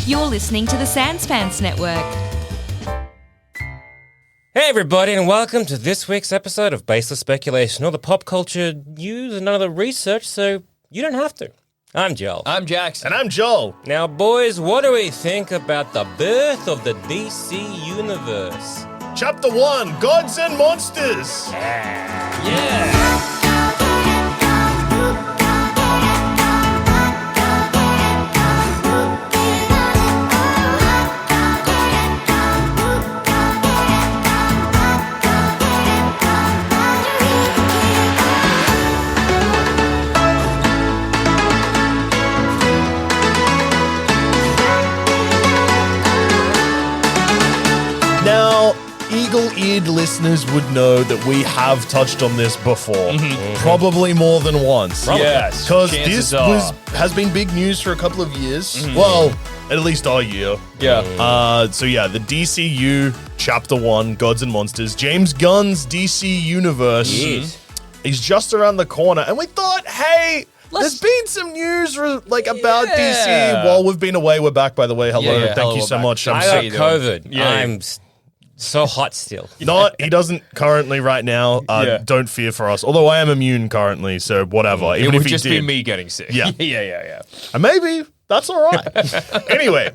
You're listening to the Sanspants Network. Hey everybody, and welcome to this week's episode of Baseless Speculation, all the pop culture news and none of the research, so you don't have to. I'm Joel. I'm Jackson. And I'm Joel. Now, boys, what do we think about the birth of the DC Universe? Chapter 1, Gods and Monsters. Yeah. Now, eagle-eared listeners would know that we have touched on this before. Probably more than once. Yes, Because chances this are. has been big news for a couple of years. Well, at least our year. Yeah. So yeah, the DCU Chapter 1, Gods and Monsters, James Gunn's DC Universe Yes. is just around the corner. And we thought, hey, there's been some news about DC while we've been away. We're back, by the way. Hello. Yeah, Thank hello, you we're so back. much. I got COVID. Yeah. I'm so hot still. He doesn't currently right now. Don't fear for us. Although I am immune currently, so whatever. It Even would if he just did. be me getting sick. Yeah. yeah. And maybe that's all right. Anyway,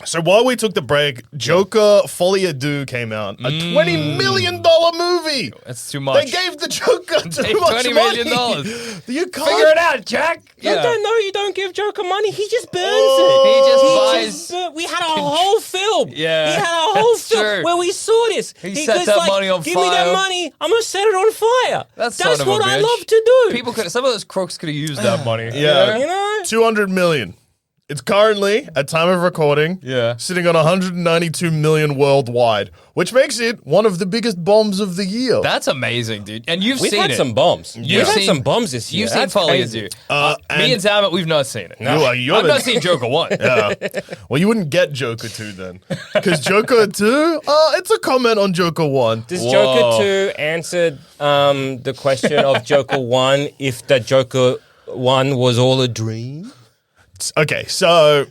so while we took the break, Joker Folie à Deux came out. A $20 million movie. That's too much. They gave the Joker too They much $20 money. million. You can't Figure it out, Jack. No, you don't give Joker money. He just burns Oh. He it. just buys. We had a whole film. Yeah, We had a whole that's film true. where we saw this. He set goes that money on Give me that fire." money. I'm going to set it on fire. That's That's son of a what I bitch. love to do. Some of those crooks could have used that money. Yeah. You know? 200 million. It's currently, at time of recording, sitting on 192 million worldwide, which makes it one of the biggest bombs of the year. That's amazing, dude. And you've We've seen had it. some bombs. You've We've had seen- some bombs this year. You've seen That's Folie à crazy. Deux. Me and Zammit, we've not seen it. You're I've not seen Joker 1. Yeah. Well, you wouldn't get Joker 2 then. Because Joker 2, it's a comment on Joker 1. Does Whoa. Joker 2 answer the question of Joker 1 if the Joker 1 was all a dream? Okay, so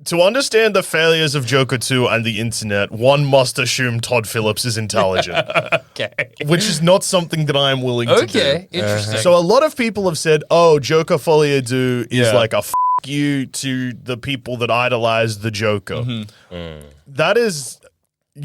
to understand the failures of Joker 2 and the internet, one must assume Todd Phillips is intelligent, Okay. which is not something that I am willing to do. Okay. Interesting. So a lot of people have said, oh, Joker Folie à Deux is Yeah. like a you to the people that idolize the Joker. That is,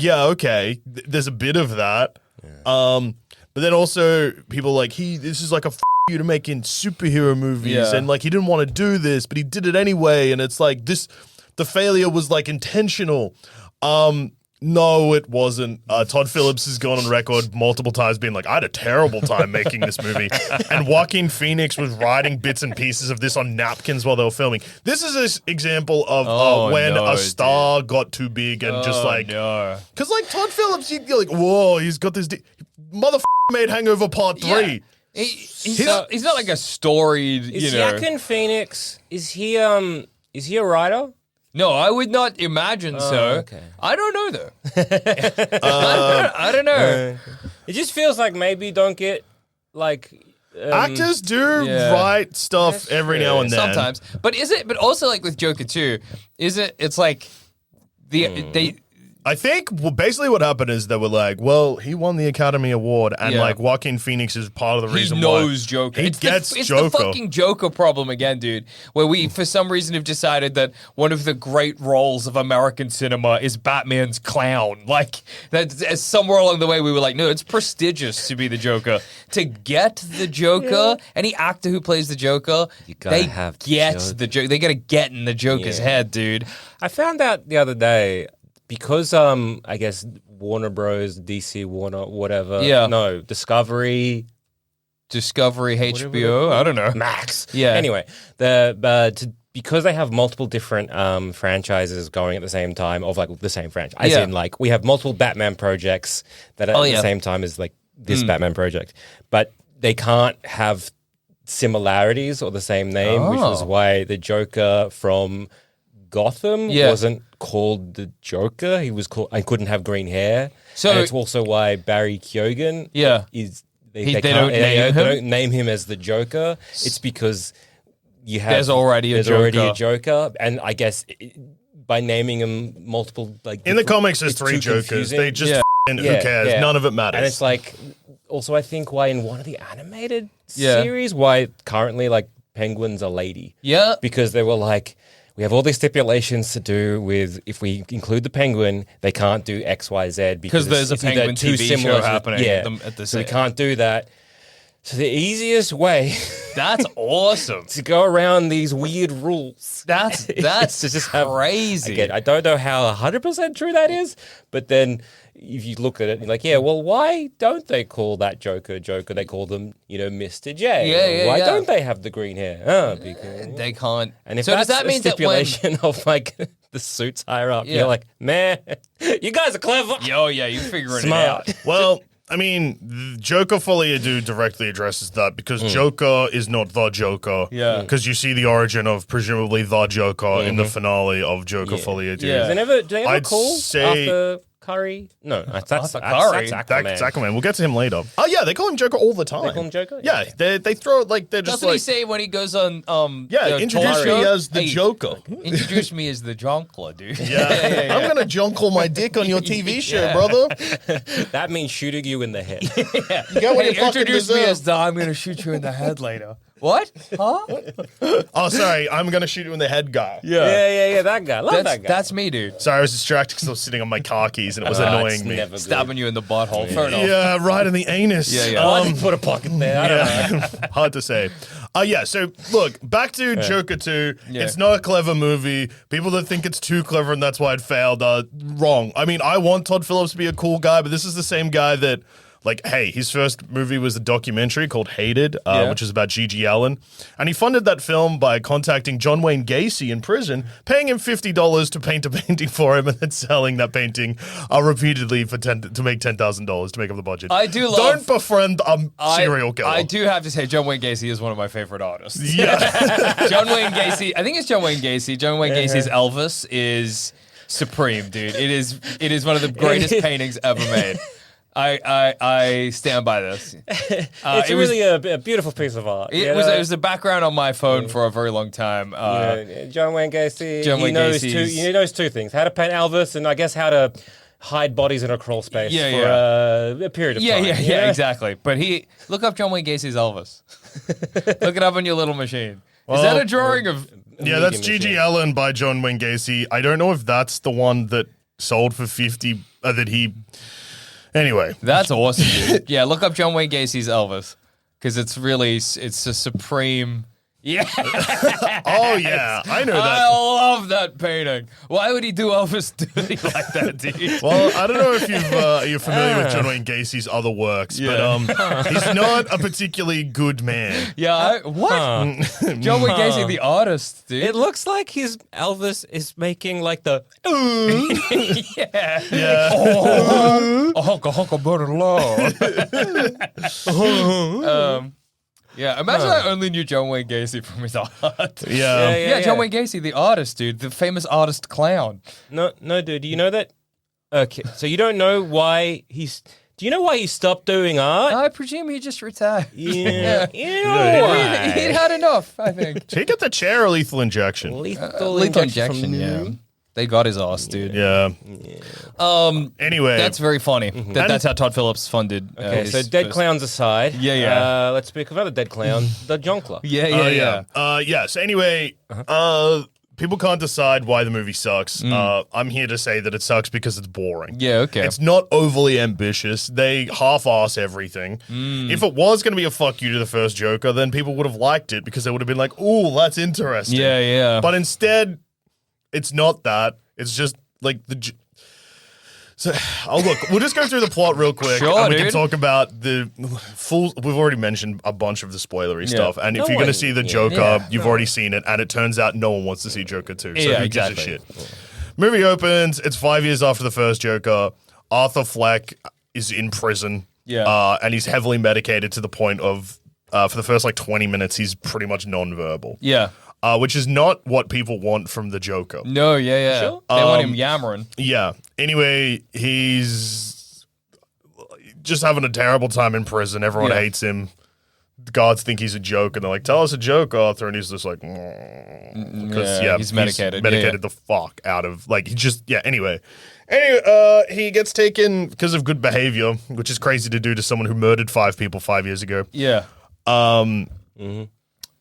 okay. There's a bit of that. But then also people like, this is like a you to making superhero movies. Yeah. And like, he didn't want to do this, but he did it anyway. And it's like the failure was like intentional. No, it wasn't. Todd Phillips has gone on record multiple times being like, I had a terrible time making this movie. And Joaquin Phoenix was writing bits and pieces of this on napkins while they were filming. This is an example of when a star got too big and just like... no. Because like Todd Phillips, you're like, whoa, he's got this... Motherfucker made Hangover Part 3. Yeah. He's not like a storied, Is Joaquin Phoenix, is he a writer? No, I would not imagine so. Okay. I don't know though. I don't know. It just feels like maybe don't get like... Actors do yeah. write stuff every true. now and then. Sometimes. But also like with Joker 2, it's like they I think basically what happened is they were like, well, he won the Academy Award, and Yeah. like Joaquin Phoenix is part of the he reason knows why Joker. he It's gets it's Joker. the fucking Joker problem again, dude. Where we, for some reason, have decided that one of the great roles of American cinema is Batman's clown. Like that, somewhere along the way, we were like, no, it's prestigious to be the Joker. To get the Joker, any actor who plays the Joker, gotta they have the get Joker. the Joker. They gotta get in the Joker's Yeah. head, dude. I found out the other day, because I guess Warner Bros, DC Warner, whatever. Yeah. No, Discovery, HBO, I don't know. Max. Yeah. Anyway, because they have multiple different franchises going at the same time of like the same franchise. As Yeah. in like we have multiple Batman projects that are at the same time as like this Batman project. But they can't have similarities or the same name, which was why the Joker from Gotham wasn't called the Joker. He was called. I couldn't have green hair. So- and it's also why Barry Keoghan is. They don't name him? They don't name him as the Joker. It's because there's already a Joker, and I guess by naming him multiple, like in the comics, there's 3 Jokers. Confusing. They just who cares? None of it matters. And it's like, also I think why in one of the animated series, why currently like Penguin's a lady, because they were like, we have all these stipulations to do with if we include the Penguin, they can't do X, Y, Z because there's a Penguin TV show happening at the so same. we can't do that. So the easiest way That's awesome. to go around these weird rules That's to just have crazy. Again, I don't know how 100% true that is, but then if you look at it, you're like, yeah, well, why don't they call that Joker? They call them, Mr. J. Why don't they have the green hair? Because They can't. and if so that's does that a mean stipulation of like the suits higher up, you're like, man, you guys are clever. You figuring Smart. it out. Well, I mean, Joker Folie à Deux directly addresses that because Joker is not the Joker. Yeah. Because you see the origin of presumably the Joker in the finale of Joker Folie à Deux. Yeah. Do they ever I'd call say- Arthur Curry? No, that's Arthur Curry? Aquaman. That's Aquaman. We'll get to him later. Oh, yeah, they call him Joker all the time. They call him Joker? Yeah, they throw it like they're just Doesn't he like... say when he goes on introduce me as the Joker. Introduce me as the Jonkler, dude. Yeah. I'm going to jonkle my dick on your TV show, brother. That means shooting you in the head. You get what you fucking Introduce me deserve. as the I'm gonna shoot you in the head later. What? Huh? Oh, sorry. I'm going to shoot you in the head guy. Yeah, that guy. Love that guy. That's me, dude. Sorry, I was distracted because I was sitting on my car keys and it was annoying me. Never good. Stabbing you in the butthole. Fair enough. Yeah, right in the anus. Yeah. Why did you put a pocket there? I don't know. Hard to say. So look, back to Joker 2. Yeah. It's not a clever movie. People that think it's too clever and that's why it failed are wrong. I mean, I want Todd Phillips to be a cool guy, but this is the same guy that, like, hey, his first movie was a documentary called Hated, which is about Gigi Allen. And he funded that film by contacting John Wayne Gacy in prison, paying him $50 to paint a painting for him, and then selling that painting repeatedly to make $10,000 to make up the budget. I do love- Don't befriend a serial killer. I do have to say, John Wayne Gacy is one of my favorite artists. Yeah. John Wayne Gacy. I think it's John Wayne Gacy. John Wayne Gacy's Elvis is supreme, dude. It is one of the greatest paintings ever made. I stand by this. It's really a beautiful piece of art. It was the background on my phone for a very long time. John Wayne Gacy. John Wayne Gacy's- He knows two things: how to paint Elvis, and I guess how to hide bodies in a crawl space for a period of time. Yeah, exactly. But look up John Wayne Gacy's Elvis. Look it up on your little machine. Is that a drawing of? Yeah, that's Gigi Allen by John Wayne Gacy. I don't know if that's the one that sold for 50. That he. Anyway, That's awesome, dude. Yeah, look up John Wayne Gacy's Elvis because it's a supreme. Yeah, oh yeah, I know I that. love that painting. Why would he do Elvis dirty like that, dude? Well, I don't know if you're familiar with John Wayne Gacy's other works, but he's not a particularly good man. Yeah, what? John Wayne Gacy, the artist, dude. It looks like his Elvis is making like the. yeah. Yeah. Honka butter law. Yeah, imagine I only knew John Wayne Gacy from his art. Yeah. John Wayne Gacy, the artist, dude, the famous artist clown. No, dude. You know that? Okay, so you don't know why he's. Do you know why he stopped doing art? I presume he just retired. Yeah. You know why? He'd had enough, I think. Did he get the chair or lethal injection? Lethal injection, from- yeah. They got his ass, dude. Yeah. Anyway, That's very funny. That's how Todd Phillips funded. Okay, his so dead first- clowns aside. Yeah. Let's speak of another dead clown, the Jonkler. Yeah. So anyway, people can't decide why the movie sucks. I'm here to say that it sucks because it's boring. Yeah, okay. It's not overly ambitious. They half-ass everything. If it was going to be a fuck you to the first Joker, then people would have liked it because they would have been like, ooh, that's interesting. Yeah. But instead, it's not that. It's just like So, look, we'll just go through the plot real quick. Sure, and we can dude. talk about the full. We've already mentioned a bunch of the spoilery stuff. And if you're going to see the Joker, you've already seen it. And it turns out no one wants to see Joker 2. So who gives a shit? Movie opens. It's 5 years after the first Joker. Arthur Fleck is in prison. Yeah. And he's heavily medicated to the point of, for the first 20 minutes, he's pretty much nonverbal. Yeah. Which is not what people want from the Joker. No, yeah. Sure. They want him yammering. Yeah. Anyway, he's just having a terrible time in prison. Everyone hates him. the guards think he's a joke, and they're like, "Tell us a joke, Arthur," and he's just like, because he's medicated. Medicated the fuck out of he just Anyway, he gets taken because of good behavior, which is crazy to do to someone who murdered 5 people 5 years ago. Yeah.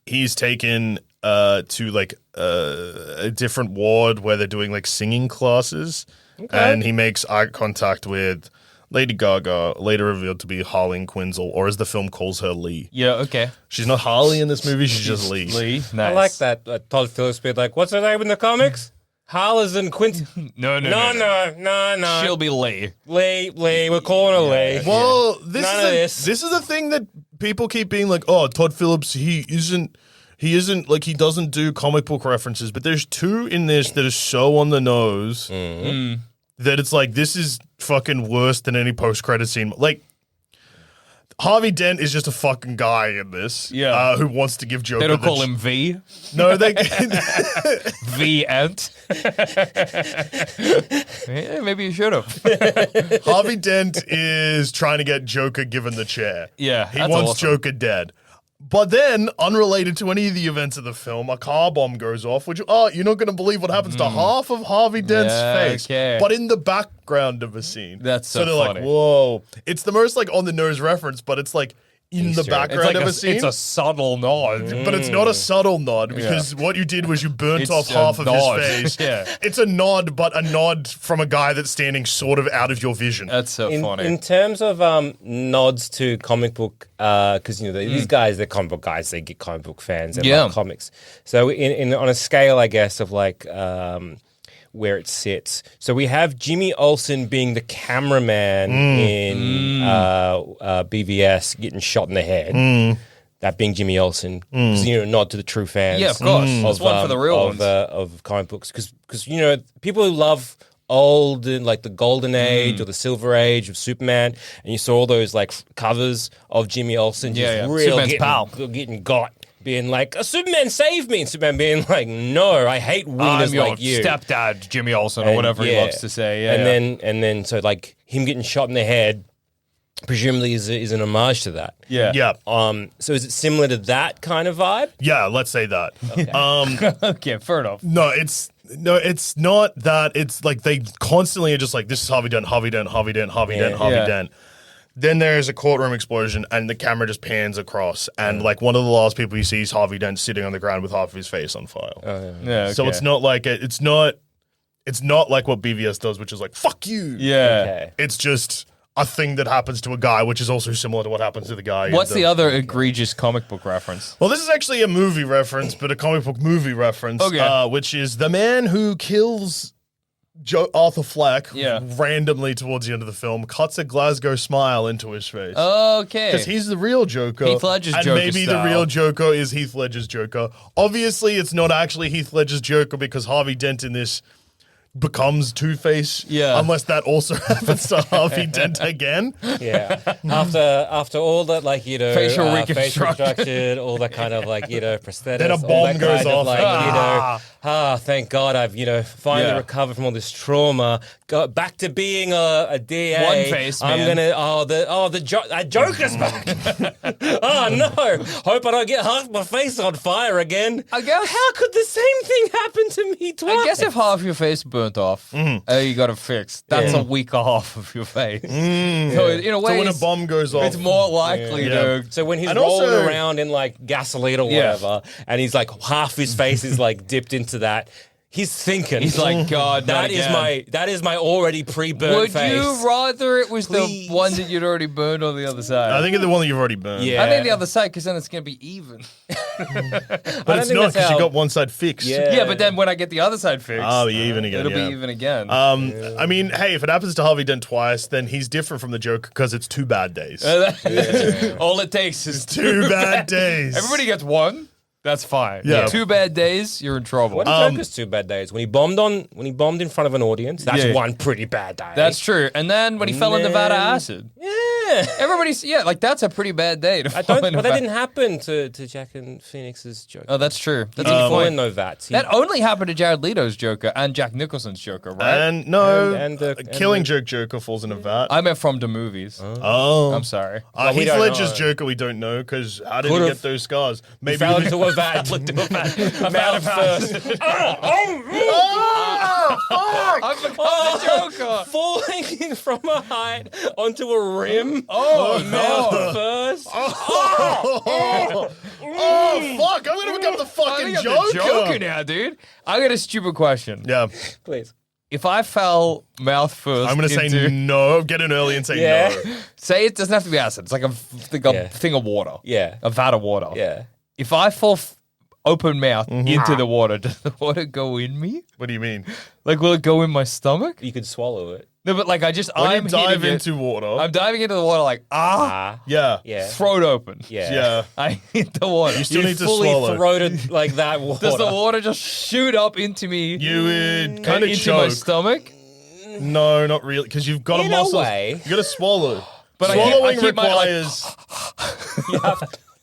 He's taken to a different ward where they're doing singing classes, and he makes eye contact with Lady Gaga, later revealed to be Harleen Quinzel, or as the film calls her, Lee. Yeah, okay. She's not Harley in this movie, she's just Lee. Lee, nice. I like that Todd Phillips bit. What's her name in the comics? Harley's and Quint. No. She'll be Lee. Lee. We're calling her Lee. Well, this is a thing that people keep being like, oh, Todd Phillips, he isn't he doesn't do comic book references, but there's 2 in this that are so on the nose that it's this is fucking worse than any post-credit scene. Harvey Dent is just a fucking guy in this who wants to give Joker. They don't call him V? No, they... V-Ent? Yeah, maybe you should have. Harvey Dent is trying to get Joker given the chair. Yeah, he wants Joker dead. But then, unrelated to any of the events of the film, a car bomb goes off, which, you're not going to believe what happens to half of Harvey Dent's face. Okay. But in the background of a scene. That's so they're funny. like, whoa. It's the most, on-the-nose reference, but it's, in the background of a scene. It's a subtle nod. But it's not a subtle nod, because what you did was you burnt off half of his face. It's a nod, but a nod from a guy that's standing sort of out of your vision. That's so funny. In terms of nods to comic book, because these guys, they're comic book guys, they get comic book fans and like comics. So on a scale, I guess, of where it sits. So we have Jimmy Olsen being the cameraman in BVS getting shot in the head. That being Jimmy Olsen. Because, nod to the true fans. Yeah, of course. That's one for the real ones. Of comic books. Because people who love old, the golden age or the silver age of Superman, and you saw all those covers of Jimmy Olsen just real getting got. Being like, Superman save me, and Superman being like, no, I hate wieners like you. Stepdad, Jimmy Olsen, or whatever he loves to say. And then so him getting shot in the head, presumably is an homage to that. Yeah. So is it similar to that kind of vibe? Yeah, let's say that. Okay, fair enough. No, it's not that. It's they constantly are just this is Harvey Dent, Harvey Dent, Harvey Dent, Harvey Dent, Harvey Dent. Then there's a courtroom explosion, and the camera just pans across, and one of the last people you see is Harvey Dent sitting on the ground with half of his face on fire. Okay. So it's not it's not like what BVS does, which is fuck you. Yeah. Okay. It's just a thing that happens to a guy, which is also similar to what happens to the guy. What's the other egregious comic book reference? Well, this is actually a movie reference, but a comic book movie reference, which is the man who kills Arthur Fleck randomly towards the end of the film cuts a Glasgow smile into his face. Okay. Because he's the real Joker. Heath Ledger's and Joker maybe style. the real Joker is Heath Ledger's Joker. Obviously, it's not actually Heath Ledger's Joker because Harvey Dent in this becomes Two-Face. Yeah. Unless that also happens to Harvey Dent again. Yeah. After all that, facial reconstruction, all that kind of prosthetics. Then a bomb goes off. Thank God I've finally recovered from all this trauma. Got back to being a DA. One face, man. I'm gonna Joker's back. Oh no! Hope I don't get half my face on fire again. I guess. How could the same thing happen to me twice? I guess if half your face burnt off, you got it fixed. That's a week half of your face. So in a way, So when a bomb goes off, it's more likely to. So when he's And rolling also- around in gasoline or whatever, and he's half his face is dipped into that, he's thinking. He's like, God, that is my already pre-burnt Would face. you rather it was Please. the one that you'd already burned on the other side? I think it's the one that you've already burned. Yeah. I think the other side, because then it's going to be even. But don't it's think not that's because you how- got one side fixed. Yeah, but then when I get the other side fixed, Oh, you're even again. it'll be even again. I mean, hey, if it happens to Harvey Dent twice, then he's different from the Joker because it's 2 bad days. All it takes is 2 bad days. Everybody gets one. That's fine. Yeah. 2 bad days, you're in trouble. What are Joker's 2 bad days? When he bombed in front of an audience, that's Yeah. one pretty bad day. That's true. And then when he fell in Nevada acid. Yeah. Everybody's like that's a pretty bad day. But that didn't happen to Jack and Phoenix's Joker. Oh, that's true. That's He a good didn't point. know that. That only happened to Jared Leto's Joker and Jack Nicholson's Joker, right? And Killing Joker falls in a vat. I meant from the movies. Oh. I'm sorry. we Heath don't Ledger's know. Joker, we don't know, because how did he Could've- get those scars? Maybe Fell into a vat. Mouth first. I've become the Joker. Falling from a height onto a rim. Oh, Mouth first. Oh, fuck! I'm gonna become the I fucking think I'm Joker. the Joker now, dude. I got a stupid question. Yeah, Please. If I fell mouth first, I'm gonna say no. Get in early and say Yeah. no. Say it doesn't have to be acid. It's like a thing of water. Yeah. A vat of water. Yeah. If I fall open mouth into the water, does the water go in me? What do you mean? Like, will it go in my stomach? You could swallow it. No, but like When I'm you dive hitting into water, I'm diving into the water like, yeah, Yeah. throat open. Yeah. yeah. I hit the water. You still You need to fully swallow. throated like that water. Does the water just shoot up into me? You would kind of into my choke. stomach? No, not really, because you've got In a a muscle. way. You got to swallow. But I swallowing keep my, like, requires.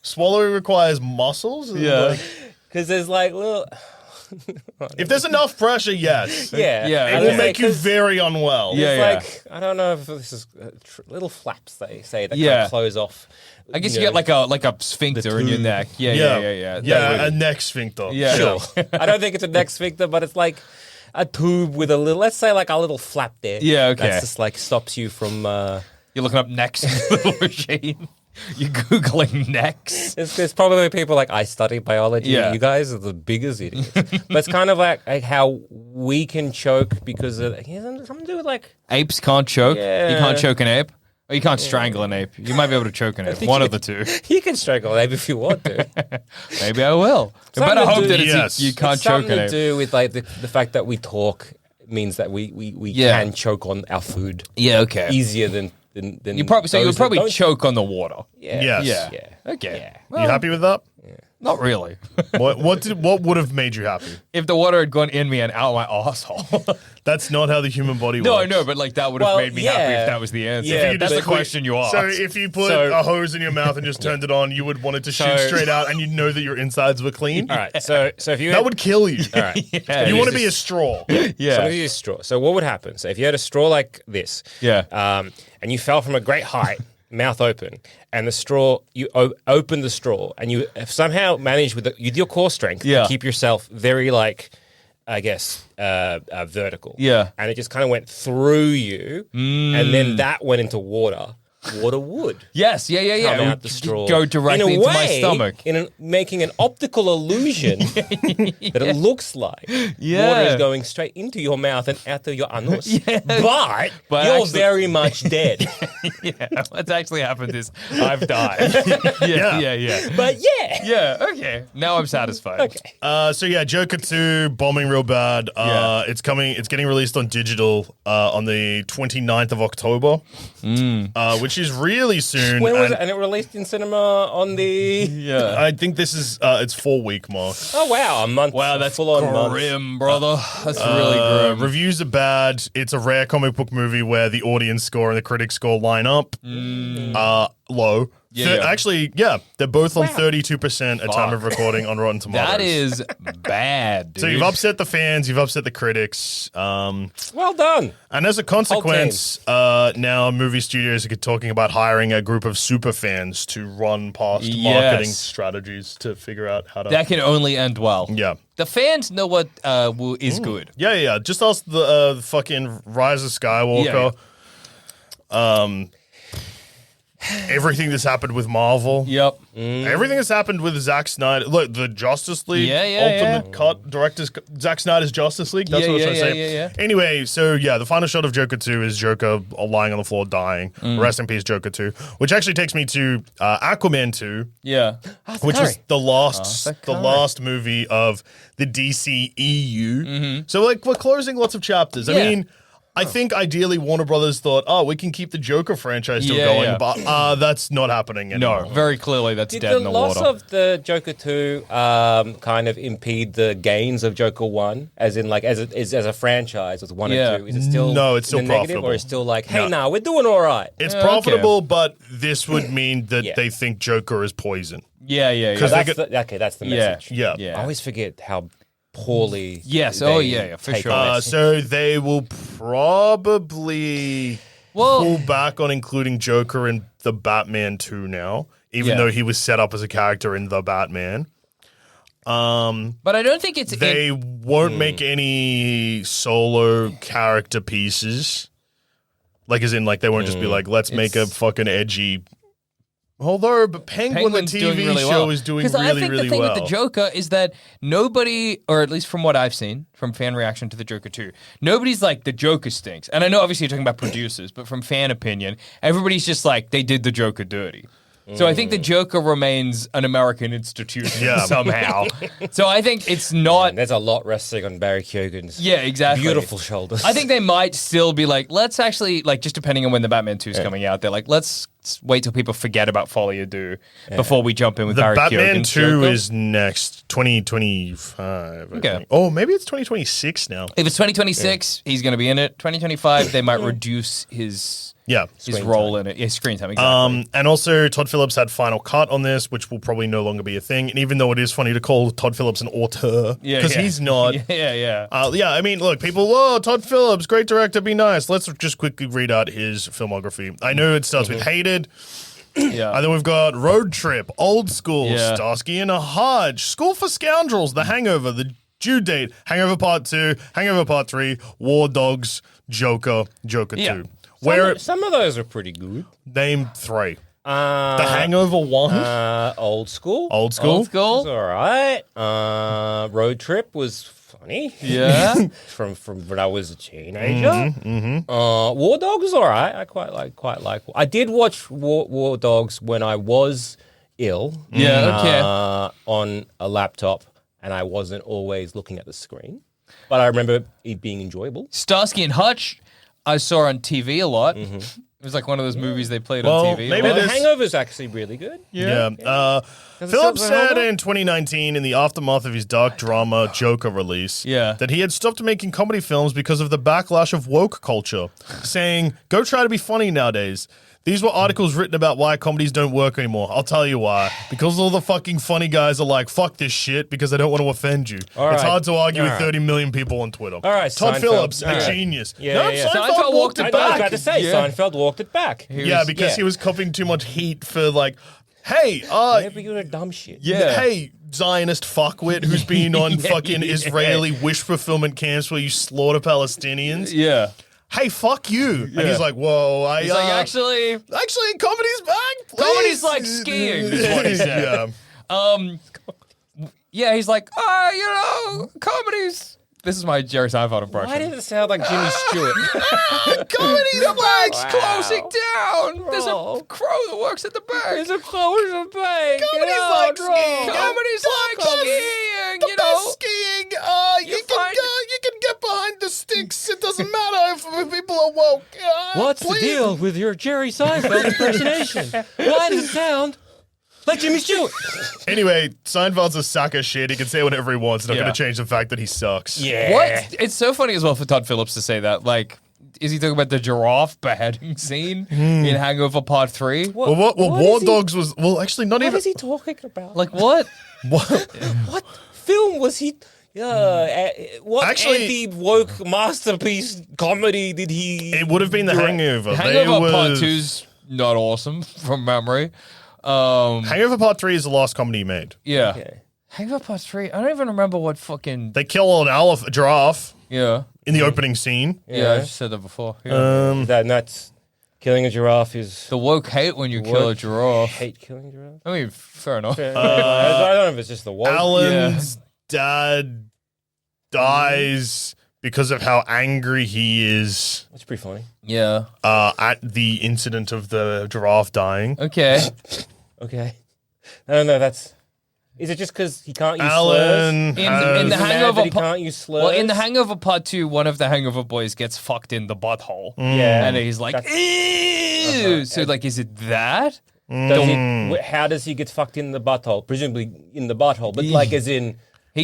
Swallowing requires muscles. Yeah. Because there's like little. If there's enough pressure, yes. Yeah. Yeah, It I will was make you very unwell. Yeah, It's yeah. like, I don't know if this is little flaps they say that kind Yeah. of close off. I guess you get like a sphincter in your tube. neck. Yeah, Yeah, yeah, yeah. Yeah, a neck sphincter. Yeah. Sure. I don't think it's a neck sphincter, but it's like a tube with a little, let's say like a little flap there. Yeah, okay. That's just like stops you from. You're looking up necks in the little machine. You're Googling necks. There's probably people like, I study biology. Yeah. You guys are the biggest idiots. But it's kind of like how we can choke because of something to do with like. Apes can't choke. Yeah. You can't choke an ape. Or you can't strangle an ape. You might be able to choke an ape. One of the two. You can strangle an ape if you want to. Maybe I will. I Something better to hope do- that Yes. you can't It's choke something an to ape. do with like the fact that we talk means that we Yeah. can choke on our food Yeah, okay. easier than You probably those you'll that probably don't. choke on the water. Yeah. Yes. Yeah. Yeah. Okay. Yeah. Well, You happy with that? not really. What would have made you happy? If the water had gone in me and out my asshole. That's not how the human body No, works. I know, but like that would have Well, made me happy yeah. if that was the answer. Yeah, That's the but- question you asked. So if you put So- a hose in your mouth and just turned it on, you would want it to shoot So- straight out, and you'd know that your insides were clean. All right. So if you That would kill you. all right. Yeah. You want to be a straw. So yeah. you use straw. So what would happen? So if you had a straw like this, Yeah. and you fell from a great height, mouth open, and the straw, you open the straw, and you have somehow managed with your core strength Yeah. to keep yourself very like, I guess, vertical. Yeah. And it just kind of went through you, and then that went into water. Water would. Yes, yeah. Come It out would the straw. go directly in a into way, my stomach. Making an optical illusion that it looks like Yeah. water is going straight into your mouth and out of your anus. Yeah. But But you're actually- very much dead. Yeah, what's actually happened is I've died. yeah. But yeah. Yeah, okay. Now I'm satisfied. Okay. So yeah, Joker 2 bombing real bad. Yeah. It's getting released on digital on the 29th of October, which is really soon. When was and it? And it released in cinema on the. Yeah. I think this is it's 4-week mark. Oh wow, a month. Wow, that's full on month. grim, brother. That's really grim. Reviews are bad. It's a rare comic book movie where the audience score and the critic score line up low. Yeah. Actually, yeah, they're both on 32% at time of recording on Rotten Tomatoes. That is bad, dude. So you've upset the fans, you've upset the critics, Well done. and as a consequence, now movie studios are talking about hiring a group of super fans to run past marketing Yes. strategies to figure out how to. That can only end well. Yeah. The fans know what is good. Yeah. Just ask the fucking Rise of Skywalker. Everything that's happened with Marvel. Yep. Everything that's happened with Zack Snyder. Look, the Justice League Ultimate Cut director's Zack Snyder's Justice League. That's what I was trying to say. Yeah. Anyway, so yeah, the final shot of Joker 2 is Joker lying on the floor dying. Rest in peace, Joker 2. Which actually takes me to Aquaman 2. Yeah. Which is the last movie of the DC EU. So like we're closing lots of chapters. I Yeah. mean, I think ideally Warner Brothers thought, we can keep the Joker franchise still going, but that's not happening anymore. No, very clearly that's Did dead in the loss water. of the Joker 2 kind of impede the gains of Joker 1, as in like as a franchise with 1 and 2? Is it still No, it's still in the negative, profitable. or is it still like, hey, we're doing all right? It's profitable, but this would mean that Yeah. they think Joker is poison. Yeah. 'Cause That's that's the message. Yeah. I always forget how poorly. Yes. they For take sure. the message. So they will probably pull back on including Joker in the Batman 2 now, even though he was set up as a character in the Batman. But I don't think it's They won't make any solo character pieces. Like, as in, like, they won't just be like, let's make a fucking edgy. Although, but Penguin, the Penguin's TV doing really show, well. is doing Because really, I think really the thing well. with the Joker is that nobody, or at least from what I've seen from fan reaction to the Joker 2, nobody's like, the Joker stinks. And I know obviously you're talking about producers, but from fan opinion, everybody's just like, they did the Joker dirty. So I think the Joker remains an American institution somehow. So I think it's not... There's a lot resting on Barry Keoghan's exactly. beautiful shoulders. I think they might still be like, let's actually, like, just depending on when the Batman 2 is coming out, they're like, let's wait till people forget about Folie à Deux before we jump in with The Barry Batman Keoghan's 2 Joker. is next, 2025. I Okay. think. Oh, maybe it's 2026 now. If it's 2026, he's going to be in it. 2025, they might reduce his role in it. Yeah, screen time, exactly. And also, Todd Phillips had final cut on this, which will probably no longer be a thing. And even though it is funny to call Todd Phillips an auteur, because he's not. I mean, look, people, Todd Phillips, great director, be nice. Let's just quickly read out his filmography. I know it starts with Hated. And then we've got Road Trip, Old School, Starsky and Hutch, School for Scoundrels, The Hangover, The Due Date, Hangover Part 2, Hangover Part 3, War Dogs, Joker, Joker 2. Some of those are pretty good. Name 3. The Hangover 1? Old School. Old School? Old School? Was all right. Road Trip was funny. Yeah. from when I was a teenager. War Dogs was all right. I quite like. I did watch War Dogs when I was ill. On a laptop, and I wasn't always looking at the screen. But I remember it being enjoyable. Starsky and Hutch, I saw on TV a lot. It was like one of those movies they played on TV. Maybe The Hangover's actually really good. Phillips said in 2019, in the aftermath of his dark drama Joker release, that he had stopped making comedy films because of the backlash of woke culture, saying, "Go try to be funny nowadays." These were articles written about why comedies don't work anymore. I'll tell you why. Because all the fucking funny guys are like, fuck this shit, because I don't want to offend you. It's hard to argue with 30 million people on Twitter. All right, Todd Seinfeld. Phillips, a genius. Seinfeld walked it I back. was about to say, Seinfeld walked it back. Because he was copying too much heat for like, hey, maybe you're a dumb shit. hey, Zionist fuckwit who's been on fucking Israeli wish fulfillment camps where you slaughter Palestinians. Hey, fuck you. And he's like, whoa, He's like, actually, comedy's back, please. comedy's like skiing, is what he said. He's like, comedy's... This is my Jerry Seinfeld impression. Why did it sound like Jimmy Stewart? Comedy the bank's closing down. There's a crow that works at the bank. There's a crow at the bank. Comedy's like skiing. Comedy's like skiing, The best skiing. You can get behind the sticks. It doesn't matter if people are woke. What's the deal with your Jerry Seinfeld impersonation? Why does it sound like Jimmy Stewart? Anyway, Seinfeld's a sack of shit. He can say whatever he wants. It's not going to change the fact that he sucks. What? It's so funny as well for Todd Phillips to say that. Like, is he talking about the giraffe beheading scene in Hangover Part 3? War Dogs was... Well, actually, not even... What is he talking about? Like, what? What film was he... what anti-woke masterpiece comedy did he... It would have been The Hangover. Hangover Part 2's not awesome from memory. Hangover Part 3 is the last comedy he made. Yeah. Okay. Hangover Part 3, I don't even remember what fucking... They kill a giraffe in the opening scene. Yeah, I just said that before. Yeah. That's... Killing a giraffe is... The woke hate when you kill a giraffe. Hate killing a giraffe? I mean, fair enough. I don't know if it's just the woke. Alan's dad dies because of how angry he is. That's pretty funny. Yeah. At the incident of the giraffe dying. Okay. Okay. I don't know, that's... Is it just because he can't use Alan slurs? In the Is he mad Hangover that he can't use slurs? Well, in the Hangover Part 2, one of the Hangover boys gets fucked in the butthole. Yeah. And he's like, ew. So, like, is it that? How does he get fucked in the butthole? Presumably in the butthole, but like as in... They're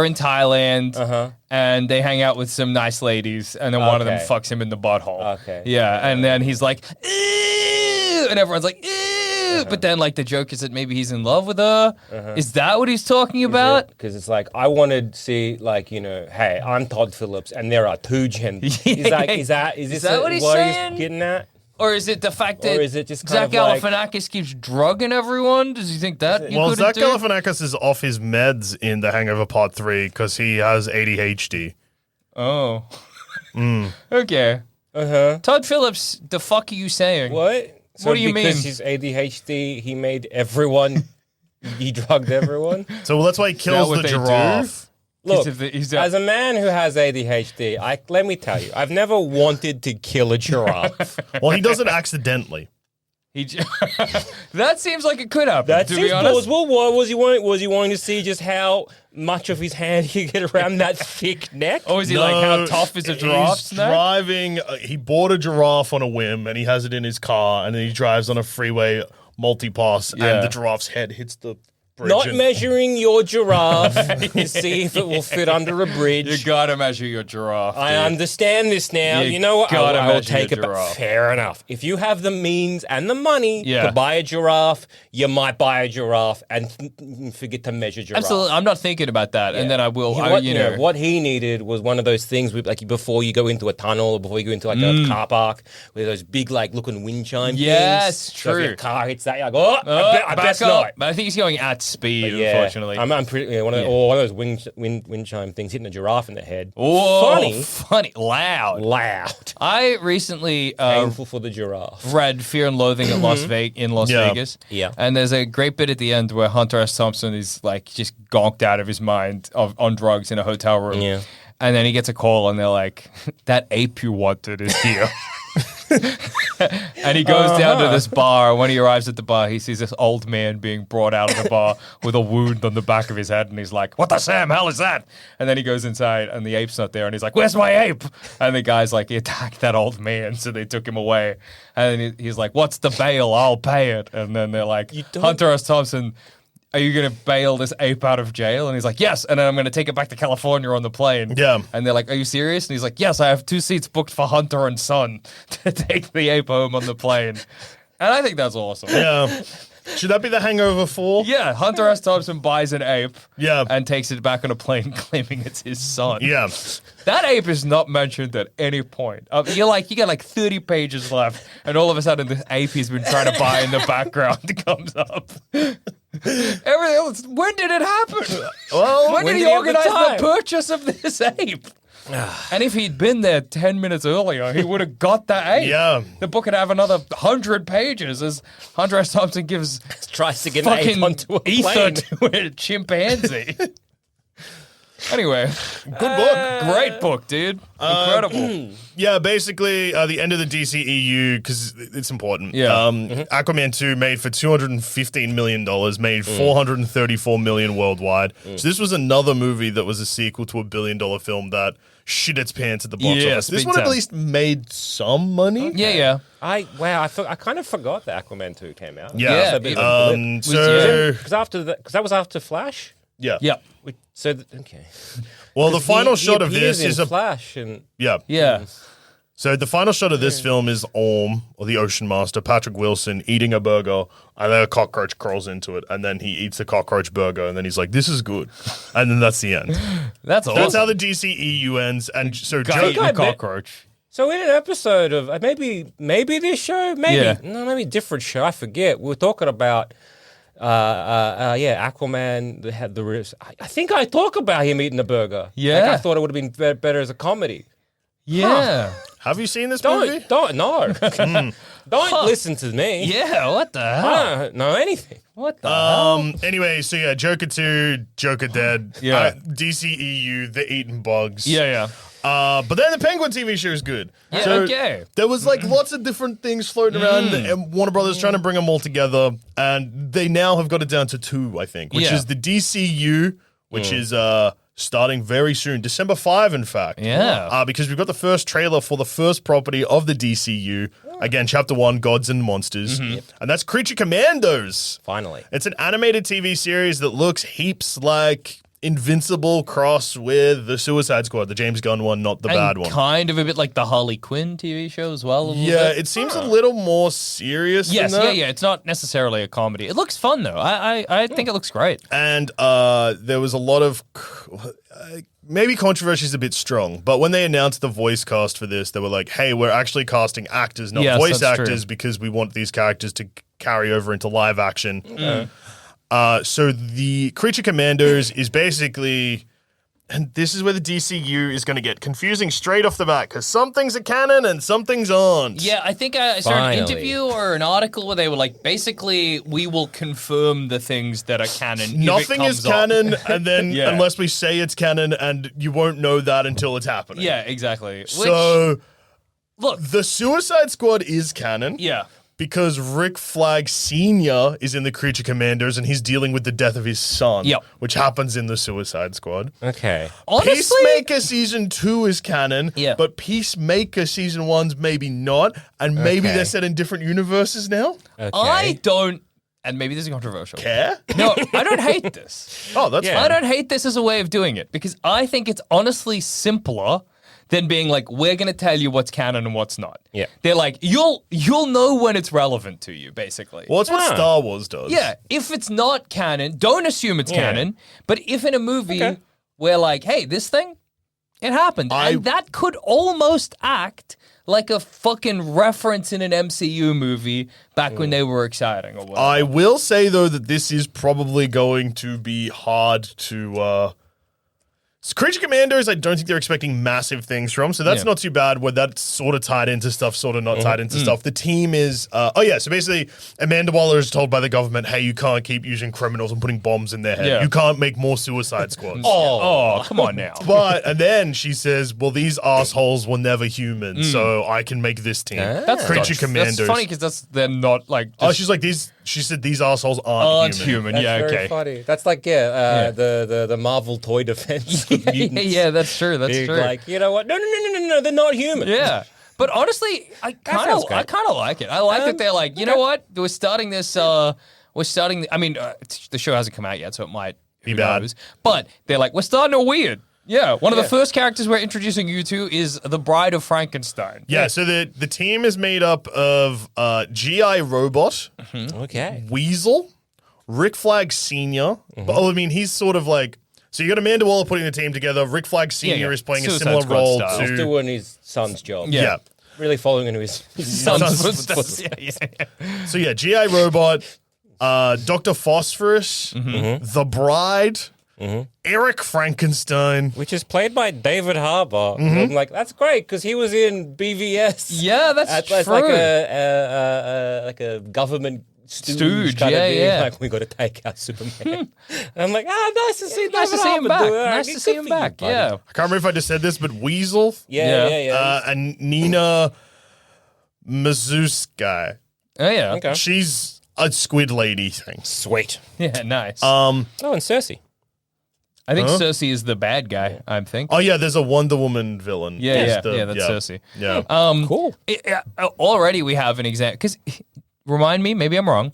in Thailand, and they hang out with some nice ladies, and then one of them fucks him in the butthole. Okay. Yeah, and then he's like, ew, and everyone's like, ew. But then, like, the joke is that maybe he's in love with her. Is that what he's talking about? Because it's like, I want to see, like, you know, hey, I'm Todd Phillips, and there are two genders. Is that what he's what saying? he's getting at? Or is it the fact that Or is it just Zach kind of like- Galifianakis keeps drugging everyone? Does he think that you Well, couldn't Zach do? Galifianakis is off his meds in The Hangover Part 3 because he has ADHD. Oh. Okay. Todd Phillips, the fuck are you saying? What? So What do you mean? Because he's ADHD, he made everyone, he drugged everyone? So that's why he kills what the they do? giraffe. Look, he's as a man who has ADHD, let me tell you, I've never wanted to kill a giraffe. Well, he does it accidentally. That seems like it could happen, That to seems be honest. plausible. What was he wanting? Was he wanting to see just how much of his hand he could get around that thick neck? Or is he like, how tough is a giraffe's He's neck? driving. He bought a giraffe on a whim, and he has it in his car, and then he drives on a freeway multi-pass, Yeah. and the giraffe's head hits the bridge. Not and- measuring your giraffe to see if it will fit under a bridge. You gotta measure your giraffe. I dude. understand this now. You You know what? gotta I will measure take your it. But giraffe. fair enough. If you have the means and the money Yeah. to buy a giraffe, you might buy a giraffe and forget to measure giraffe. Absolutely. I'm not thinking about that. And then I will, What he needed was one of those things with, like, before you go into a tunnel or before you go into like a car park with those big like looking wind chime Yes, things. So if true. your car hits that, you're like, I back best up. not. But I think he's going at speed, Yeah, unfortunately. I'm pretty one of those wind chime things hitting a giraffe in the head. Whoa, Funny, loud. I recently painful for the giraffe. read Fear and Loathing in Las Yeah. Vegas. Yeah. And there's a great bit at the end where Hunter S. Thompson is like just gonked out of his mind on drugs in a hotel room. Yeah. And then he gets a call and they're like, that ape you wanted is here. And he goes down to this bar. When he arrives at the bar, he sees this old man being brought out of the bar with a wound on the back of his head. And he's like, what the Sam hell is that? And then he goes inside and the ape's not there. And he's like, where's my ape? And the guy's like, he attacked that old man. So they took him away. And then he's like, what's the bail? I'll pay it. And then they're like, Hunter S. Thompson, are you going to bail this ape out of jail? And he's like, yes. And then I'm going to take it back to California on the plane. Yeah. And they're like, are you serious? And he's like, yes, I have 2 seats booked for Hunter and Son to take the ape home on the plane. And I think that's awesome. Yeah. Should that be The Hangover 4? Yeah, Hunter S. Thompson buys an ape Yeah. and takes it back on a plane claiming it's his son. Yeah. That ape is not mentioned at any point. You got like 30 pages left, and all of a sudden this ape he's been trying to buy in the background comes up. Everything else, when did it happen? Well, When did he did he have the organize the time? purchase of this ape? And if he'd been there 10 minutes earlier, he would have got that ape. Yeah. The book would have another 100 pages as Hunter S. Thompson gives Tries to get an ape fucking onto a ether plane. to a chimpanzee. Anyway, good book. great book, dude. Incredible. Yeah, basically, the end of the DCEU, because it's important. Yeah. Aquaman 2 made for $215 million, made $434 million worldwide. So this was another movie that was a sequel to a $1 billion film that shit its pants at the box Yes, office. This big one at time. least made some money. Yeah. I kind of forgot that Aquaman 2 came out. Yeah. Yeah. Because that was after Flash. Yeah. Yeah. So okay. Well, the final He shot of appears this in is a Flash, and yeah. Yeah. So the final shot of this film is Orm, or the Ocean Master, Patrick Wilson, eating a burger, and then a cockroach crawls into it, and then he eats the cockroach burger, and then he's like, "This is good," and then that's the end. That's awesome. That's how the DCEU ends. And so Guy Joe, eating a cockroach. so in an episode of maybe this show, maybe a different show, I forget. We were talking about Aquaman had the risk. I think I talk about him eating a burger. Yeah. Like I thought it would have been better as a comedy. Yeah. have you seen this movie? Don't listen to me. Yeah, what the hell? I don't know anything. What the hell? Anyway, so yeah, Joker 2, Joker dead. Yeah. DCEU, the eating bugs. Yeah. But then the Penguin TV show is good. Yeah, So okay. there was like lots of different things floating around, and Warner Brothers trying to bring them all together, and they now have got it down to 2, I think, which is the DCU, which is starting very soon, December 5, in fact. Yeah. Because we've got the first trailer for the first property of the DCU. Again, Chapter 1, Gods and Monsters. And that's Creature Commandos. Finally. It's an animated TV series that looks heaps like Invincible cross with the Suicide Squad, the James Gunn one, not the bad one. Kind of a bit like the Harley Quinn TV show as well. Yeah, it seems a little more serious Yes, than that. yeah. It's not necessarily a comedy. It looks fun though. I think it looks great. And there was a lot of maybe controversy is a bit strong, but when they announced the voice cast for this, they were like, "Hey, we're actually casting actors, not voice that's actors, true. because we want these characters to carry over into live action." So the Creature Commandos is basically, and this is where the DCU is going to get confusing straight off the bat, because some things are canon and some things aren't. Yeah, I think I saw an Finally. interview or an article where they were like, basically, we will confirm the things that are canon. if it Nothing is comes up. canon, and then Yeah. unless we say it's canon, and you won't know that until it's happening. Yeah, exactly. So look, the Suicide Squad is canon. yeah. Because Rick Flag Sr. is in the Creature Commandos and he's dealing with the death of his son, Yep. which happens in the Suicide Squad. Okay. Honestly, Peacemaker Season 2 is canon, Yeah. but Peacemaker Season 1's maybe not, and maybe Okay. they're set in different universes now? Okay. I don't, and maybe this is controversial. Care? No, I don't hate this. Oh, that's Yeah. I fine. don't hate this as a way of doing it because I think it's honestly simpler than being like, we're going to tell you what's canon and what's not. Yeah. They're like, you'll know when it's relevant to you, basically. Well, that's what Ah. Star Wars does. Yeah, if it's not canon, don't assume it's Yeah. canon. But if in a movie Okay. we're like, hey, this thing, it happened. And that could almost act like a fucking reference in an MCU movie back when they were exciting or whatever. I will say, though, that this is probably going to be hard to... Creature Commandos, I don't think they're expecting massive things from, so that's Yeah. not too bad. Where that's sort of tied into stuff, sort of not tied into stuff. The team is, so basically, Amanda Waller is told by the government, "Hey, you can't keep using criminals and putting bombs in their head. Yeah. You can't make more Suicide Squads." Oh, come on now. And then she says, "Well, these assholes were never human, so I can make this team." That's Creature Commandos. That's funny because they're not like. Oh, just she's like these. She said these assholes aren't human. That's Yeah, very okay. funny. That's like the Marvel toy defense. of mutants. Yeah, that's true. That's Being true. like, you know what? No, they're not human. Yeah. But honestly, I kind sounds of great. like it. I like that they're like, you know what? We're starting this. I mean, the show hasn't come out yet, so it might Be who bad. knows. But they're like, we're starting it weird. Yeah. One of the first characters we're introducing you to is the Bride of Frankenstein. Yeah, so the team is made up of G.I. Robot, Okay. Weasel, Rick Flag Sr. But I mean, he's sort of like, so you got Amanda Waller putting the team together. Rick Flag Sr. yeah. is playing a Suicide similar Squad role style. He's to. doing his son's job. Yeah. Really following into his Son's son's footsteps. footsteps. So yeah, G.I. Robot, Dr. Phosphorus, The Bride, Eric Frankenstein. Which is played by David Harbour. I'm like, that's great because he was in BVS. Yeah, that's As true. like a government stooge kind yeah, of being yeah. like, we got to take out Superman. And I'm like, nice to see Nice to David see him Harbour back. do it. Nice Good to see for him you, back. buddy. Yeah. I can't remember if I just said this, but Weasel Yeah. and Nina Mazuska. Oh yeah. Okay. She's a squid lady thing. Sweet. Yeah. Nice. Oh, and Cersei. I think Cersei is the bad guy. I think. Oh yeah, there's a Wonder Woman villain. Yeah, That's that's Cersei. Yeah. Cool. Already we have an example. Because remind me, maybe I'm wrong,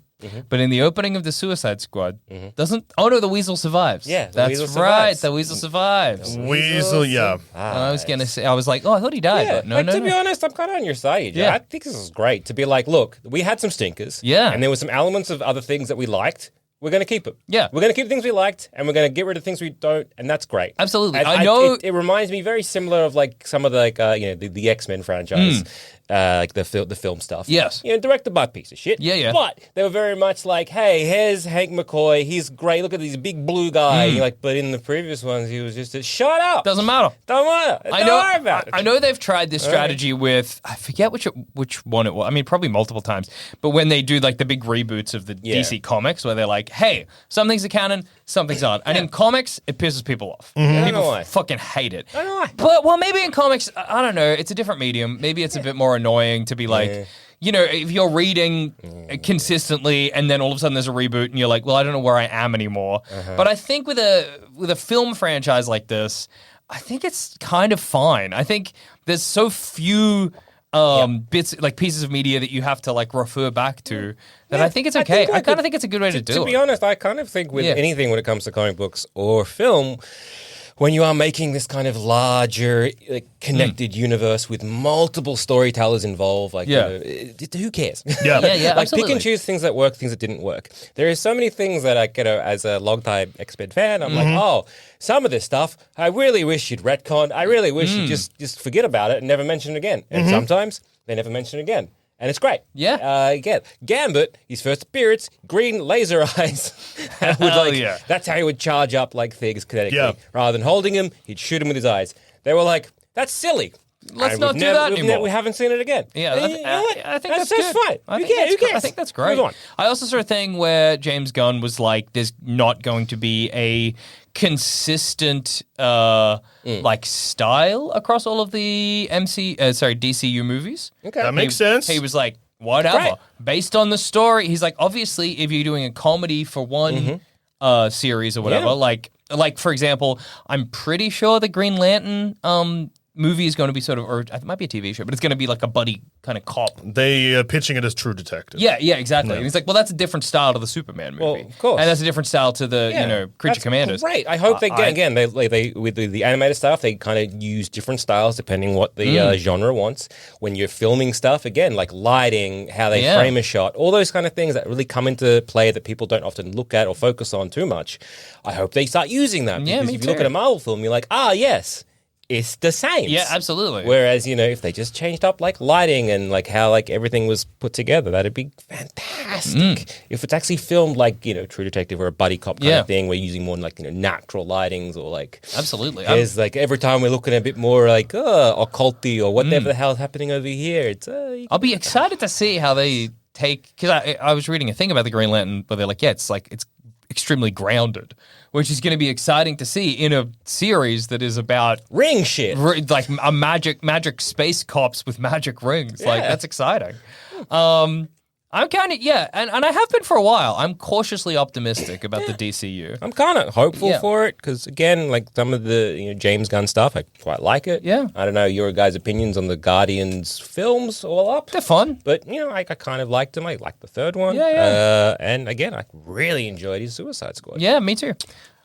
but in the opening of the Suicide Squad, doesn't? Oh no, the Weasel survives. Yeah, the that's Weasel right. survives. The Weasel survives. Weasel, yeah. And I was gonna say, I was like, oh, I thought he died, Yeah, but no, like, no, to no. be honest, I'm kind of on your side. Yeah. I think this is great to be like, look, we had some stinkers. Yeah. And there were some elements of other things that we liked. We're going to keep it. Yeah. We're going to keep things we liked and we're going to get rid of things we don't. And that's great. Absolutely. And I know- It reminds me very similar of like some of the, like, the X-Men franchise. like the film stuff. Yes. Directed by a piece of shit. Yeah. But they were very much like, hey, here's Hank McCoy. He's great. Look at this big blue guy. You're like, but in the previous ones, he was just shut up. Doesn't matter. Don't matter. Don't worry about it. I know they've tried this strategy with, I forget which one it was. I mean, probably multiple times. But when they do like the big reboots of the DC comics, where they're like, hey, some things are canon, some things aren't. And in comics, it pisses people off. People fucking hate it. I know why. But well, maybe in comics, I don't know. It's a different medium. Maybe it's a bit more annoying to be like, if you're reading consistently and then all of a sudden there's a reboot and you're like, well, I don't know where I am anymore. But I think with a film franchise like this, I think it's kind of fine. I think there's so few bits, like pieces of media that you have to like refer back to that I think it's okay. I kind of think it's a good way to do it. To be honest, I kind of think with anything when it comes to comic books or film, when you are making this kind of larger, connected universe with multiple storytellers involved, who cares? Yeah, like absolutely. pick and choose things that work, things that didn't work. There are so many things that I get as a long-time X-Men fan. I'm like, oh, some of this stuff I really wish you'd retcon. I really wish you'd just forget about it and never mention it again. And sometimes they never mention it again. And it's great. Yeah. Gambit, his first appearance, green laser eyes. That's how he would charge up like things kinetically. Yeah. Rather than holding him, he'd shoot him with his eyes. They were like, that's silly. Let's not do that anymore. We haven't seen it again. Yeah, I think that's good. fine. Who cares? I think that's great. Move on. I also saw a thing where James Gunn was like, there's not going to be a consistent like style across all of the DCU movies. Okay. That makes sense. He was like, whatever. Great. Based on the story, he's like, obviously, if you're doing a comedy for one series or whatever, like for example, I'm pretty sure the Green Lantern movie is going to be sort of, or it might be a TV show, but it's going to be like a buddy kind of cop. They are pitching it as True Detective. Yeah, exactly. And he's like, well, that's a different style to the Superman movie. Well, of course. And that's a different style to the, Creature Commanders. Right. I hope they with the animated stuff, they kind of use different styles depending what the genre wants. When you're filming stuff, again, like lighting, how they frame a shot, all those kind of things that really come into play that people don't often look at or focus on too much. I hope they start using that. Yeah, because if you look at a Marvel film, you're like, yes. It's the same. Yeah, absolutely. Whereas, if they just changed up like lighting and like how like everything was put together, that'd be fantastic. If it's actually filmed like, True Detective or a buddy cop kind of thing, we're using more like, natural lightings or like... Absolutely. There's like every time we're looking a bit more like occulty or whatever the hell is happening over here. It's I'll be excited to see how they take... Because I was reading a thing about the Green Lantern where they're like, it's extremely grounded, which is going to be exciting to see in a series that is about ring shit, like a magic space cops with magic rings. Like that's exciting. I'm kind of and I have been for a while. I'm cautiously optimistic about the DCU. I'm kind of hopeful for it because again, like some of the James Gunn stuff, I quite like it. Yeah, I don't know your guys' opinions on the Guardians films all up. They're fun, but I kind of liked them. I liked the third one. And again, I really enjoyed his Suicide Squad. Yeah, me too.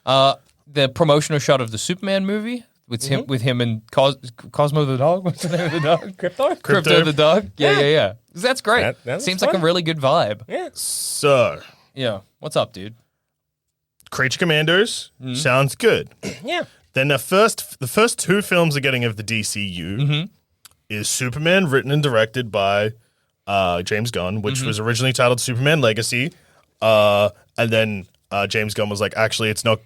The promotional shot of the Superman movie. With him and Cosmo the dog. What's the name of the dog? Crypto the dog. Yeah. That's great. That seems like a really good vibe. Yeah. So. Yeah. What's up, dude? Creature Commandos sounds good. Yeah. Then the first two films they're getting of the DCU is Superman, written and directed by James Gunn, which was originally titled Superman Legacy. And then James Gunn was like, actually, it's not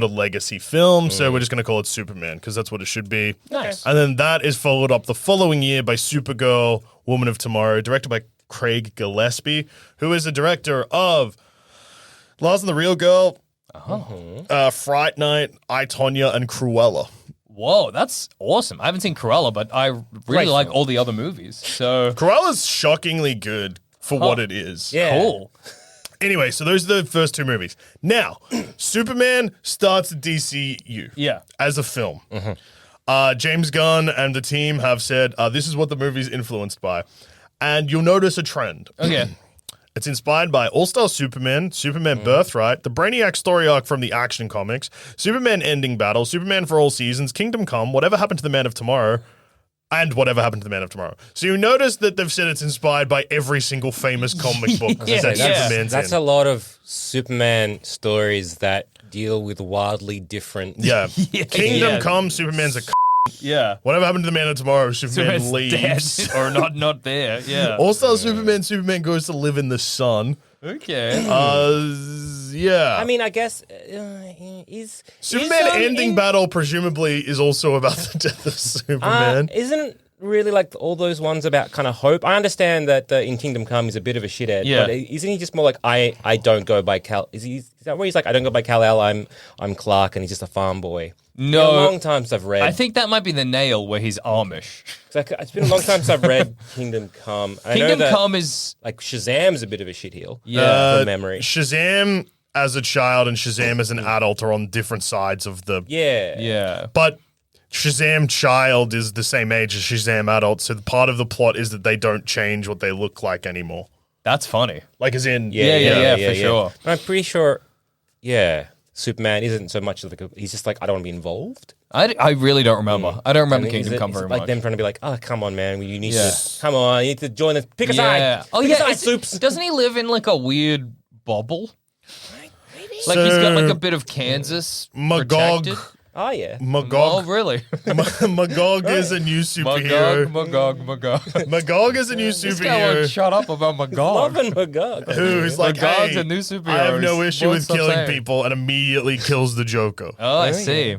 a legacy film, so we're just going to call it Superman because that's what it should be. Nice. And then that is followed up the following year by Supergirl, Woman of Tomorrow, directed by Craig Gillespie, who is the director of Lars and the Real Girl, Fright Night, I, Tonya, and Cruella. Whoa, that's awesome. I haven't seen Cruella, but I really like all the other movies. So Cruella's shockingly good for what it is. Yeah. Cool. Anyway, so those are the first two movies. Now, Superman starts the DCU as a film. James Gunn and the team have said, this is what the movie's influenced by. And you'll notice a trend. Okay. It's inspired by All-Star Superman, Superman Birthright, the Brainiac story arc from the Action Comics, Superman Ending Battle, Superman for All Seasons, Kingdom Come, Whatever Happened to the Man of Tomorrow, and Whatever Happened to the Man of Tomorrow. So you notice that they've said it's inspired by every single famous comic book that Superman's That's in. a lot of Superman stories that deal with wildly different... Yeah. Kingdom Come, Superman's a Yeah. Whatever happened to the Man of Tomorrow? Superman Superman's leaves. dead or not there. Yeah. All-Star Superman goes to live in the sun. Okay. Yeah. I mean, I guess Superman ending battle presumably is also about the death of Superman. Isn't really like all those ones about kind of hope? I understand that in Kingdom Come he's a bit of a shithead, but isn't he just more like I don't go by Kal? Is that where he's like I don't go by Kal-El? I'm Clark, and he's just a farm boy. No, a long time since I've read. I think that might be the nail where he's Amish. It's been a long time since I've read Kingdom Come. Kingdom Come is like Shazam's a bit of a shitheel. Yeah, from memory. Shazam as a child and Shazam as an adult are on different sides of the yeah. But Shazam child is the same age as Shazam adult, so the part of the plot is that they don't change what they look like anymore. That's funny. Like as in Yeah, for sure. But I'm pretty sure. Yeah. Superman isn't so much like he's just like I don't want to be involved. I really don't remember. I don't remember Kingdom Come very like much. them trying to be like, oh come on, man, you need to come on, you need to join us. Pick a side. Oh Pick yeah, a side, Soups. Doesn't he live in like a weird bubble? Like he's got like a bit of Kansas protected. Magog. Oh yeah, Oh Magog. really? Magog is a new superhero. Magog. Magog is a new This guy won't superhero shut up about Magog. loving Magog. who's like, Magog's hey, a new superhero. I have no Won't issue with stop killing saying. people, and immediately kills the Joker. Oh, I see.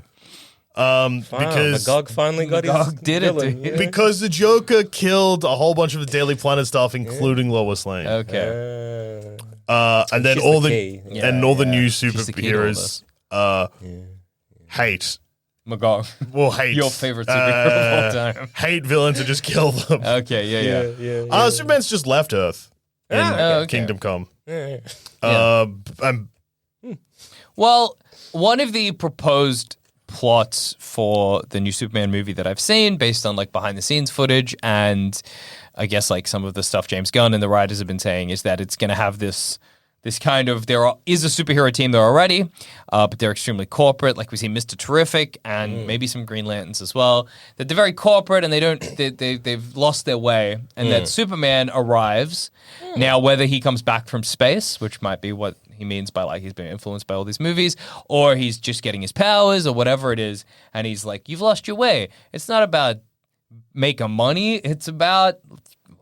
Because Magog finally got his Magog did it, villain. dude. because the Joker killed a whole bunch of the Daily Planet stuff, including Lois Lane. Okay. And then she's all the the key. all the new She's the key to all superheroes hate. Magog. Well, hate Your favorite superhero of all time. Hate villains and just kill them. Okay, yeah. Superman's just left Earth in okay. Kingdom Come. Yeah. Well, one of the proposed plots for the new Superman movie that I've seen, based on like behind the scenes footage and I guess like some of the stuff James Gunn and the writers have been saying, is that it's going to have this kind of is a superhero team there already, but they're extremely corporate. Like we see Mr. Terrific and maybe some Green Lanterns as well. That they're very corporate and they've lost their way. And that Superman arrives now, whether he comes back from space, which might be what he means by like he's been influenced by all these movies, or he's just getting his powers or whatever it is, and he's like, "You've lost your way. It's not about making money. It's about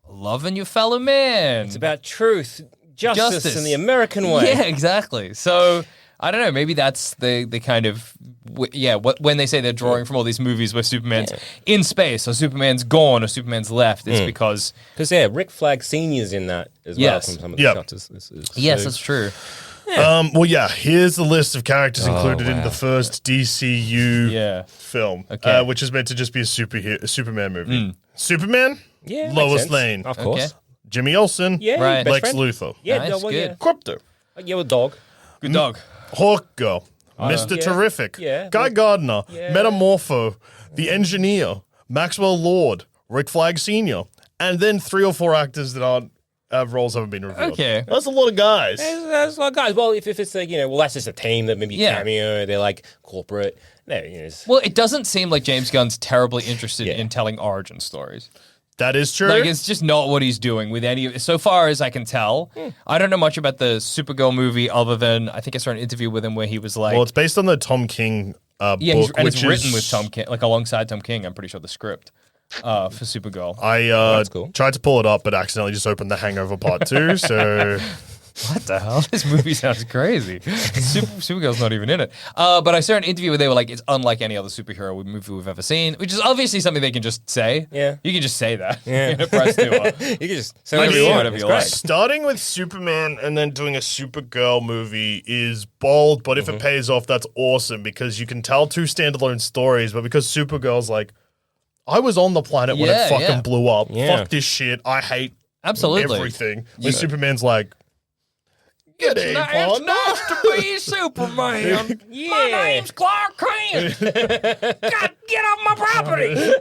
loving your fellow man. It's about truth. Justice in the American way. Yeah, exactly. So I don't know. Maybe that's the kind of when they say they're drawing from all these movies where Superman's in space or Superman's gone or Superman's left, it's because Rick Flag Senior's in that as well from some of the shots. Yes, that's true. Here's the list of characters included in the first DCU film, which is meant to just be a Superman movie. Superman, Lois Lane, of course. Okay. Jimmy Olsen, Right. Lex Luthor, Nice, good. Crypto, With dog. Good dog. Hawk Girl, Mr. Terrific, Guy Gardner, Metamorpho, The Engineer, Maxwell Lord, Rick Flag Sr., and then 3 or 4 actors that aren't roles haven't been revealed. Okay. That's a lot of guys. That's a lot of guys. Well, if it's like, that's just a team that maybe cameo, they're like corporate. No, Well, it doesn't seem like James Gunn's terribly interested in telling origin stories. That is true. Like, it's just not what he's doing with any. So far as I can tell, I don't know much about the Supergirl movie other than I think I saw an interview with him where he was like, well, it's based on the Tom King book, and it's which written is with Tom King, like alongside Tom King. I'm pretty sure the script for Supergirl. I that's cool. tried to pull it up, but accidentally just opened The Hangover Part 2. So What the hell? This movie sounds crazy. Supergirl's not even in it. But I saw an interview where they were like, it's unlike any other superhero movie we've ever seen, which is obviously something they can just say. Yeah. You can just say that in a press tour. You can just say Like, whatever you want. whatever It's you great. like. starting with Superman and then doing a Supergirl movie is bold, but if it pays off, that's awesome because you can tell 2 standalone stories, but because Supergirl's like, I was on the planet when it fucking blew up. Yeah. Fuck this shit. I hate Absolutely. everything. When Superman's like, It's nice to be Superman. My name's Clark Kent. God, get off my property.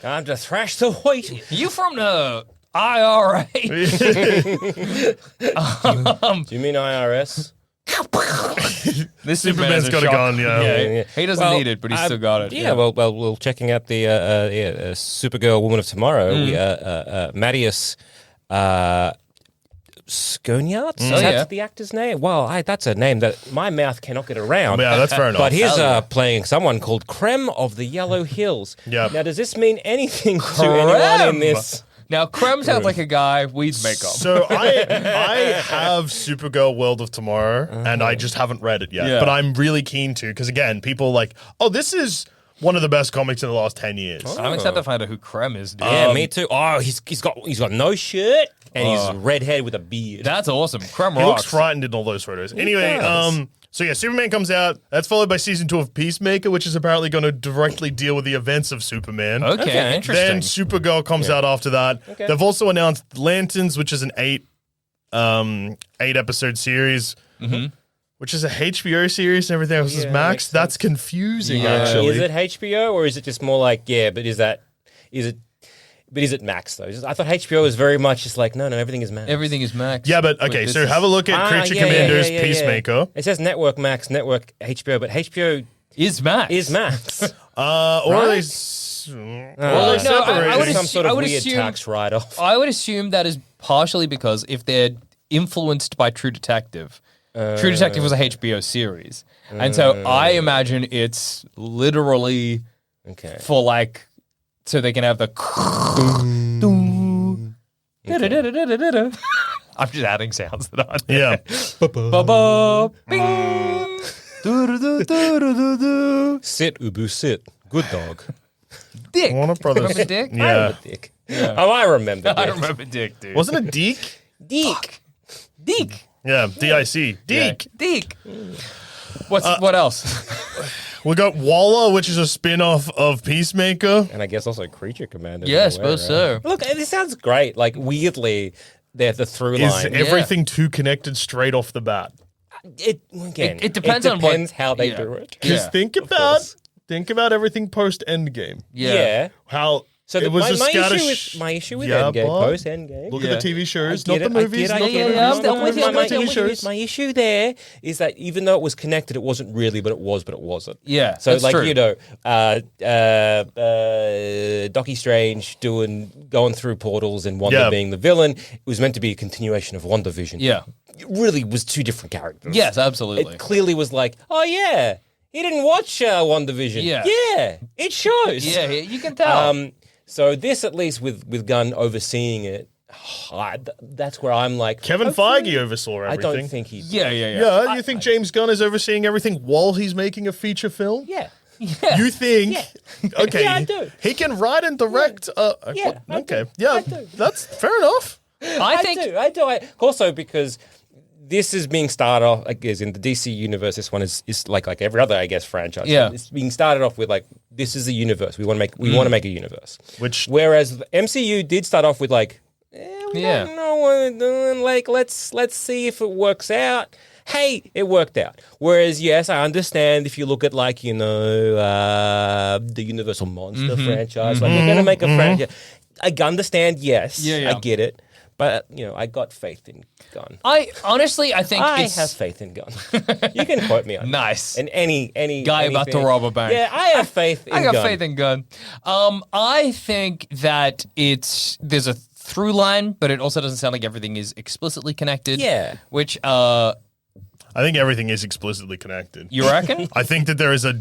Time to thrash the wheat. You from the IRA? Do you mean IRS? This Superman's got a gun, yeah. He doesn't need it, but he's still got it. Yeah, well, we're checking out the Supergirl Woman of Tomorrow. Mattias Skoniarts? Oh, That's yeah. the actor's name? Well, that's a name that my mouth cannot get around. Yeah, that's fair enough. But he's Hell yeah. playing someone called Krem of the Yellow Hills. Yep. Now, does this mean anything to anyone in this? Now, Krem sounds like a guy we'd make up. So I have Supergirl World of Tomorrow, and I just haven't read it yet. Yeah. But I'm really keen to, because again, people are like, oh, this is one of the best comics in the last 10 years. I'm excited to find out who Krem is, dude. Yeah, me too. Oh, he's got no shirt and he's redhead with a beard. That's awesome. Krem He looks rocks. frightened in all those photos. Anyway, does. so yeah, Superman comes out. That's followed by season 2 of Peacemaker, which is apparently going to directly deal with the events of Superman. Okay, interesting. Then Supergirl comes out after that. Okay. They've also announced Lanterns, which is an 8 episode series, which is a HBO series and everything else is Yeah, Max. makes That's sense. confusing, Yeah. actually. Is it HBO or is it just more like, but is it Max though? I thought HBO was very much just like, no, everything is Max. Everything is Max. Yeah, but okay, this so is- have a look at Creature yeah, Commanders, yeah. Peacemaker. It says Network Max, Network HBO, but HBO Is Max. is Max. Or Right? they no, I would some sort of I would weird assume- tax write-off. I would assume that is partially because if they're influenced by True Detective, True Detective was a HBO series. And so I imagine it's literally Okay. for like, so they can have the. I'm just adding sounds that aren't there. Yeah. Ba-ba, bing. Do-do-do-do-do-do-do. Sit, Ubu, sit. Good dog. Dick. Warner Brothers. Remember Dick? I Yeah. remember Dick. Oh, I remember I Dick. remember Dick, dude. Wasn't it Deke? Dick. Dick. Yeah, D-I-C. Deke. Dick. What else? We got Waller, which is a spin-off of Peacemaker. And I guess also Creature Commander. Yeah, I suppose so. Look, this sounds great. Like, weirdly, they're the through Is line. everything too connected straight off the bat? It depends on what- how they yeah. do it. Because Yeah, think about everything post-Endgame. Yeah. How So it was a scattish... my issue with Yeah, Endgame, but post Endgame. Look Yeah. at the TV shows, I not get the it, movies, I not get the it, movies, I'm not the with you, movies, I'm not with the you. TV shows. My issue there is that even though it was connected, it wasn't really, but it was, but it wasn't. Yeah, So that's like true. you know, Doctor Strange going through portals and Wanda Yeah. being the villain. It was meant to be a continuation of WandaVision. Yeah. It really was two different characters. Yes, absolutely. It clearly was like, oh yeah, he didn't watch WandaVision. Yeah. Yeah, it shows. Yeah, you can tell. So this, at least with Gunn overseeing it, that's where I'm like, Kevin hopefully- Feige oversaw I everything. don't think he. yeah. Yeah, you think James Gunn is overseeing everything while he's making a feature film? Yeah. You think? Okay. Yeah, I do. He can write and direct. Yeah, I okay. do. Yeah, I do. that's fair enough. I think I do. Also, because this is being started off, like, as in the DC universe. This one is like every other, I guess, franchise. Yeah. It's being started off with like, this is a universe. We want to make a universe. Which Whereas the MCU did start off with like, we Yeah. don't know what we're doing. Like, let's see if it works out. Hey, it worked out. Whereas, yes, I understand if you look at like, you know, the Universal Monster franchise, like we're gonna make a franchise. I understand, yes, Yeah. I get it. But, you know, I got faith in Gunn. I think I it's have faith in Gunn. You can quote me on nice. that. And any Guy about to anything. rob a bank. Yeah, I have faith in I got Gunn. faith in Gunn. I think that there's a through line, but it also doesn't sound like everything is explicitly connected. Yeah. Which I think everything is explicitly connected. you reckon? I think that there is a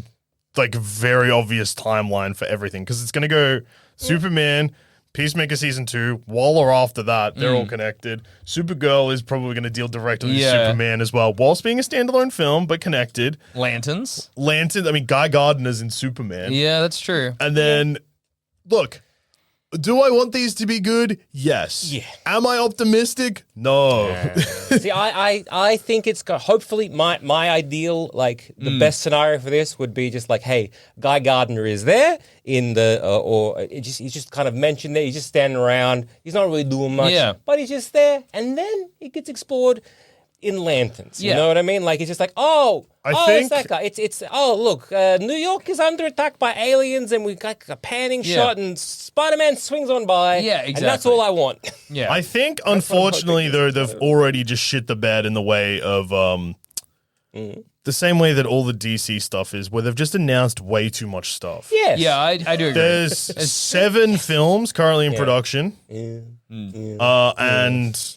like very obvious timeline for everything because it's going to go Superman, Peacemaker season 2, Waller after that. They're all connected. Supergirl is probably going to deal directly with Yeah. Superman as well, whilst being a standalone film but connected. Lanterns. Lantern, I mean Guy Gardner's in Superman, Yeah, that's true. and then look. Do I want these to be good? Yes. Yeah. Am I optimistic? No. See, I think it's got, hopefully my ideal, like the best scenario for this would be just like, hey, Guy Gardner is there in the, he's just kind of mentioned there. He's just standing around. He's not really doing much, Yeah. but he's just there. And then it gets explored in Lanterns. You Yeah. know what I mean? Like, it's just like, it's think- that guy. It's look, New York is under attack by aliens and we got a panning Yeah. shot and Spider-Man swings on by. Yeah, And that's exactly. all I want. Yeah. I think, what I'm unfortunately, hoping though, this they've already just shit the bed in the way of the same way that all the DC stuff is, where they've just announced way too much stuff. Yes. yeah, I do agree. There's 7 films currently in production, and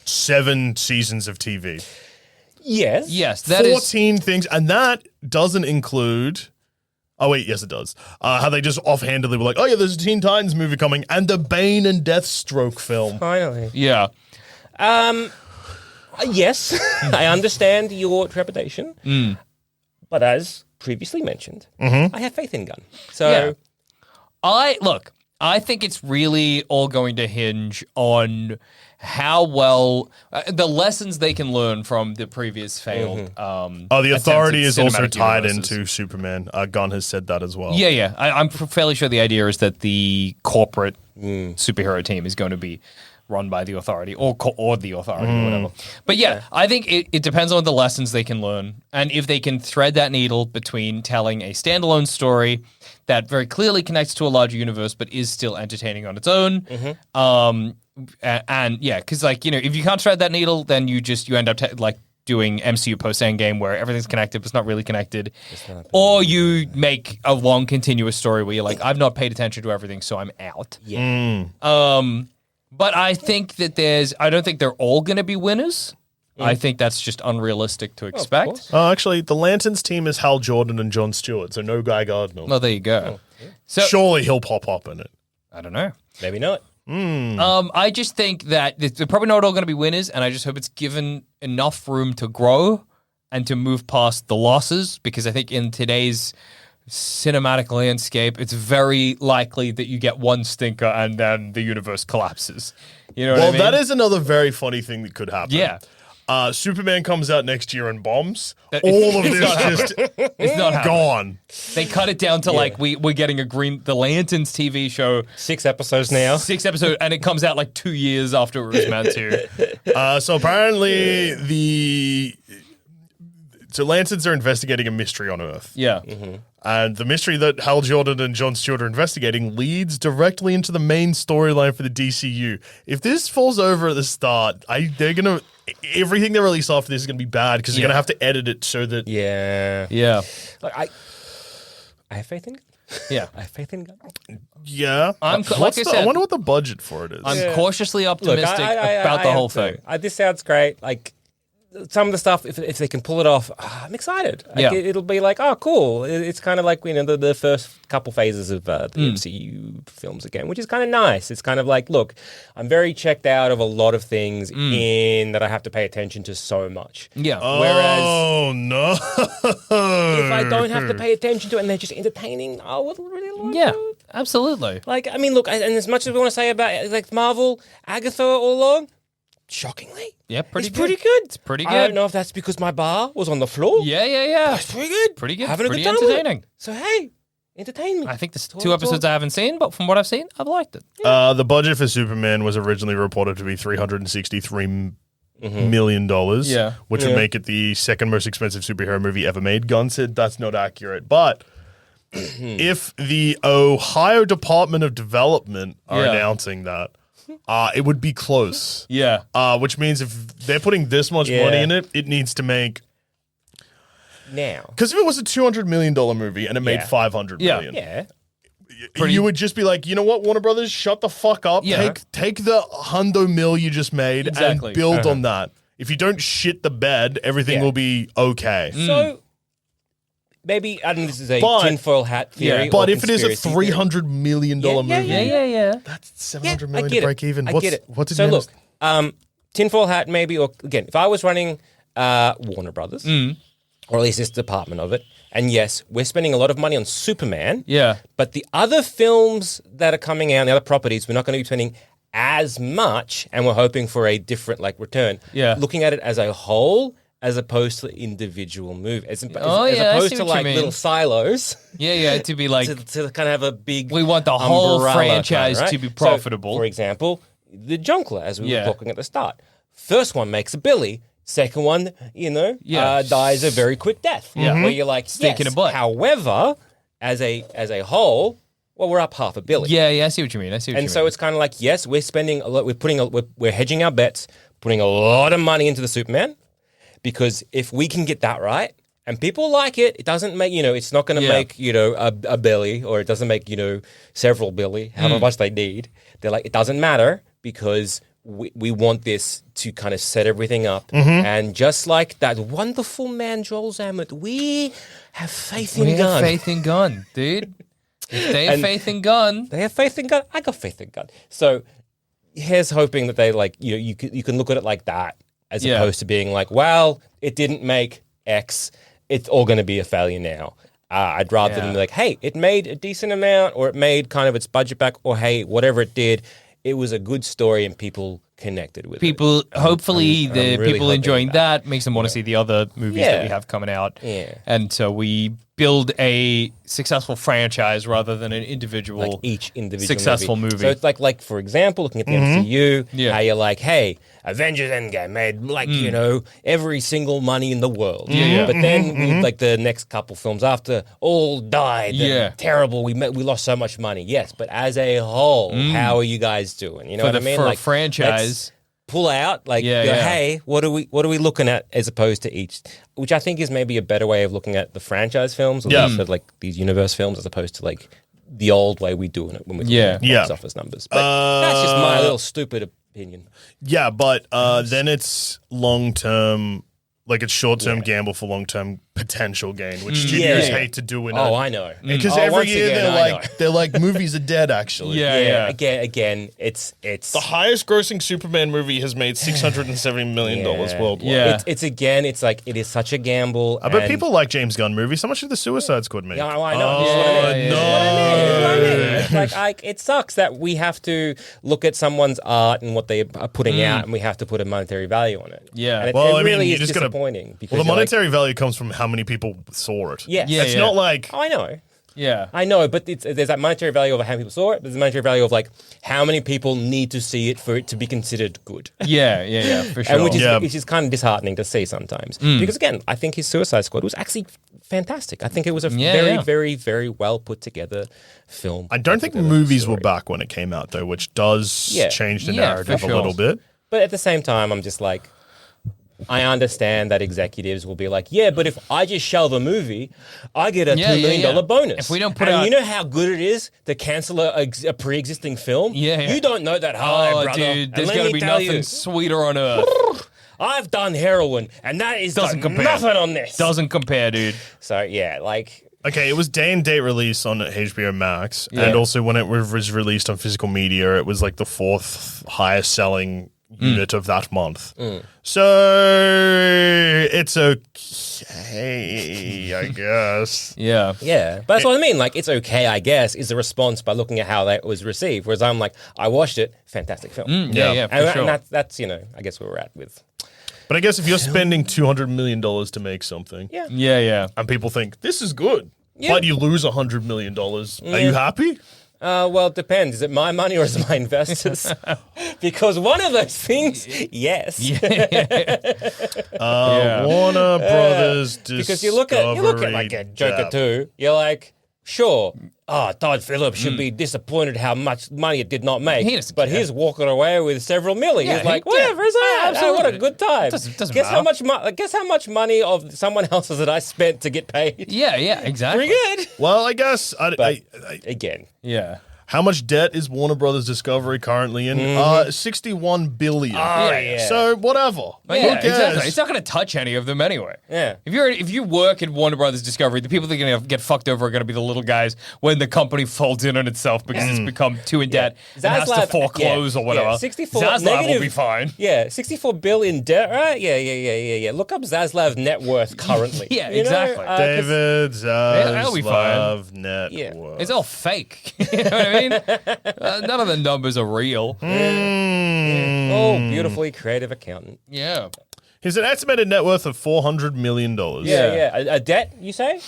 7 seasons of TV. Yes. That 14 things, and that doesn't include... Oh, wait, yes, it does. How they just offhandedly were like, oh, yeah, there's a Teen Titans movie coming, and the Bane and Deathstroke film. Finally. Yeah. Yes, I understand your trepidation. But as previously mentioned, I have faith in Gunn. So, I think it's really all going to hinge on how well the lessons they can learn from the previous failed. The Authority is also tied universes. into Superman. Gunn has said that as well. Yeah. I'm fairly sure the idea is that the corporate superhero team is going to be run by the Authority or the Authority or whatever. But I think it depends on the lessons they can learn and if they can thread that needle between telling a standalone story that very clearly connects to a larger universe but is still entertaining on its own. Because if you can't thread that needle, then you end up doing MCU post Endgame where everything's connected but it's not really connected. Or you make a long continuous story where you're like, I've not paid attention to everything, so I'm out. But I think that I don't think they're all going to be winners. I think that's just unrealistic to expect. Actually, the Lanterns team is Hal Jordan and Jon Stewart, so no Guy Gardner. Well, there you go. So Surely he'll pop up in it. I don't know. maybe not. I just think that they're probably not all going to be winners, and I just hope it's given enough room to grow and to move past the losses, because I think in today's cinematic landscape, it's very likely that you get one stinker and then the universe collapses. You know what I mean? Well, that is another very funny thing that could happen. Yeah. Superman comes out next year and bombs. All of this just It's not happening. gone. They cut it down to we're getting the Lanterns TV show. 6 episodes now. 6 episodes, and it comes out 2 years after it was meant to. So apparently So Lanterns are investigating a mystery on Earth. Yeah. And the mystery that Hal Jordan and Jon Stewart are investigating leads directly into the main storyline for the DCU. If this falls over at the start, everything they release after this is going to be bad because they're going to have to edit it so that... Yeah. Yeah. I have faith in it. Yeah. I have faith in God. Yeah. I wonder what the budget for it is. I'm cautiously optimistic about the whole thing. This sounds great. Some of the stuff, if they can pull it off, I'm excited. It'll be cool. It's kind of like the first couple phases of the MCU films again, which is kind of nice. It's kind of look, I'm very checked out of a lot of things in that I have to pay attention to so much. Yeah. Oh, no. If I don't have to pay attention to it and they're just entertaining, I would really like it. Absolutely. Look, and as much as we want to say about Marvel, Agatha all along, shockingly, it's pretty good. It's pretty I good. don't know if that's because my bar was on the floor. Yeah. It's pretty good. Pretty good. Having Pretty a good time with it. entertaining. So hey, entertain me. I think there's 2 episodes I haven't seen, but from what I've seen, I've liked it. The budget for Superman was originally reported to be $363 million, which would make it the second most expensive superhero movie ever made. Gunn said that's not accurate, but if the Ohio Department of Development are announcing that, it would be close. Yeah. Which means if they're putting this much money in it, it needs to make... Now. Because if it was a $200 million movie and it made $500 million, you would just be like, you know what, Warner Brothers, shut the fuck up. Yeah. Take the hundo mill you just made and build on that. If you don't shit the bed, everything will be okay. So maybe, I don't know, this is a tinfoil hat theory. But if it is a $300 million movie, that's $700 million to break even. I get it. What's it? So look, tinfoil hat maybe, or again, if I was running Warner Brothers, or at least this department of it, and yes, we're spending a lot of money on Superman. Yeah. But the other films that are coming out, the other properties, we're not going to be spending as much, and we're hoping for a different return. Yeah. Looking at it as a whole, as opposed to individual movies, as opposed to little silos. Yeah, to be to kind of have a big. We want the whole franchise right? to be profitable. So, for example, the Jonkler, as we were talking at the start. First one makes a billy. Second one, dies a very quick death. Yeah. Where you're like, Stinking a butt. However, as a whole, well, we're up $500 million. Yeah, I see what you mean. And so it's kind of like, yes, we're spending a lot. We're hedging our bets, putting a lot of money into the Superman, because if we can get that right, and people like it, it doesn't make it's not going to make a billy, or it doesn't make several billy, however much they need. They're like, it doesn't matter because we want this to kind of set everything up. And just like that wonderful man, Joel Zammit, we have faith in Gunn. We have faith in Gunn, dude. If they have faith in Gunn. They have faith in Gunn. I got faith in Gunn. So here's hoping that they like, you can look at it like that as opposed to being like, well, it didn't make X. It's all going to be a failure now. I'd rather than be like, hey, it made a decent amount, or it made kind of its budget back, or hey, whatever it did, it was a good story and people connected with it. Hopefully, the really people hoping enjoying that makes them want to see the other movies that we have coming out. Yeah. And so we build a successful franchise rather than an individual, like each individual successful movie. So it's like for example, looking at the MCU, how you're like, hey, Avengers Endgame made like every single money in the world. But then we, like the next couple films after all died. Terrible. We lost so much money. Yes, but as a whole, how are you guys doing? You know what I mean? For like a franchise. Pull out, like, hey, what are we looking at as opposed to each, which I think is maybe a better way of looking at the franchise films, or like these universe films, as opposed to like the old way we do it when we're looking at box office numbers. But that's just my little stupid opinion. Yeah, but then it's long-term, like it's short-term gamble for long-term potential gain, which studios hate to do. I know. Because every year they're like movies are dead. Actually, Again, it's the highest-grossing Superman movie has made $670 million worldwide. Yeah, it's like it is such a gamble. I bet people like James Gunn movies. How much did the Suicide Squad make? Yeah, I know. It's like it sucks that we have to look at someone's art and what they are putting out, and we have to put a monetary value on it. Yeah, and it really is disappointing. Because the monetary value comes from how many people saw it. It's not like I know. Yeah, I know, but there's that monetary value of how many people saw it. There's the monetary value of like how many people need to see it for it to be considered good. Yeah, for sure. And which is kind of disheartening to see sometimes. Because again, I think his Suicide Squad was actually fantastic. I think it was a very, very well put together film. I don't think movies were back when it came out though, which does change the narrative a little bit. But at the same time, I'm just like, I understand that executives will be like, yeah, but if I just shelve a movie, I get a $2 million bonus. If we don't put you know how good it is to cancel a pre-existing film? You don't know that high, brother. Dude, there's going to be nothing sweeter on earth. I've done heroin, and that is nothing on this. Doesn't compare, dude. So, yeah, like... Okay, it was day and date release on HBO Max, and also when it was released on physical media, it was like the 4th highest selling unit of that month. So it's okay, I guess. Yeah. But that's what I mean. Like, it's okay, I guess, is the response by looking at how that was received. Whereas I'm like, I watched it, fantastic film. For sure. And that's, I guess where we're at with. But I guess if you're spending $200 million to make something, and people think this is good, but you lose $100 million, are you happy? Well, it depends. Is it my money or is it my investors? Because one of those things, yes. Warner Brothers Discovery. Because you look at like a Joker 2, you're like, sure, Todd Phillips should be disappointed how much money it did not make. But he's walking away with several million. He's like, whatever, is that? Absolutely. What a good time. Doesn't guess matter. guess how much money of someone else's that I spent to get paid. Yeah, exactly. Pretty good. Well, I guess Again. Yeah. How much debt is Warner Brothers Discovery currently in? $61 billion. So whatever. Exactly. It's not going to touch any of them anyway. Yeah. If you work at Warner Brothers Discovery, the people that are going to get fucked over are going to be the little guys when the company folds in on itself because it's become too in debt and has to foreclose or whatever. 64 Zaslav will be fine. Yeah, 64 billion debt, right? Yeah. Look up Zaslav's net worth currently. Exactly. David that'll be Zaslav fine. net Yeah. worth. It's all fake. You know what I mean? None of the numbers are real. Oh, beautifully creative accountant. Yeah. He's an estimated net worth of $400 million. Yeah. A debt, you say?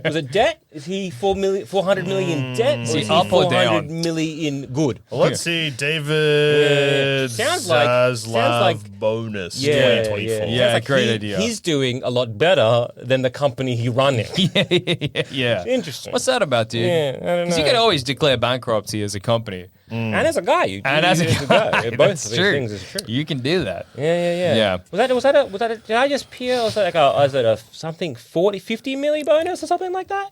Was it debt? Is he 400 million debt? Or is he up or 400 down? million good? Well, let's see. David Sounds Zaslav like bonus Yeah, 2024. Yeah. Sounds like Great idea. He's doing a lot better than the company he running. Yeah. Interesting. What's that about, dude? Yeah, I don't know. Because you can always declare bankruptcy as a company. And as a guy, As a guy, both that's of these true. things is true. You can do that. Yeah. Was that a did I just peer? Was that like was it a something 50 milli bonus or something like that?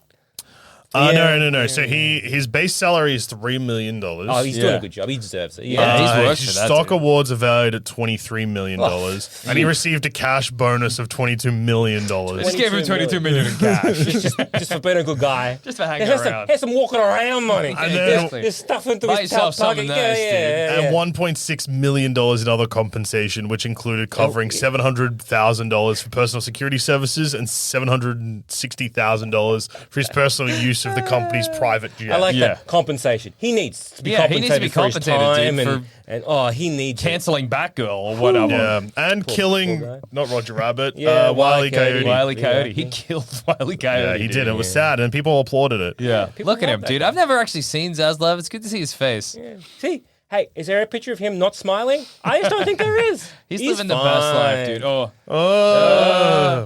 No. So his base salary is $3 million. Oh, he's doing a good job. He deserves it. Yeah, he's worked his for that, stock dude. awards are valued at $23 million. And he received a cash bonus of $22 million. Just gave him 22 million in cash. just for being a good guy. Just for hanging Here's around. Here's some walking around money. And then- Exactly. There's stuff into Buy his yourself pocket. something nice, dude. And $1.6 million in other compensation, which included covering $700,000 for personal security services and $760,000 for his personal use of the company's private jet. I like Yeah. that compensation. He needs to be Yeah, he compensated needs to be for his compensated, time dude, he needs it. Canceling Batgirl or whatever. Yeah, and killing guy. not Roger Rabbit, Yeah, Wile E. Coyote. Wile E. Coyote. Yeah. He killed Wile E. Coyote. Yeah, he dude. did. It was sad, and people applauded it. Yeah. Look at love him, that dude. guy. I've never actually seen Zaslav. It's good to see his face. Yeah. See, hey, is there a picture of him not smiling? I just don't think there is. He's living the best life, dude. Oh,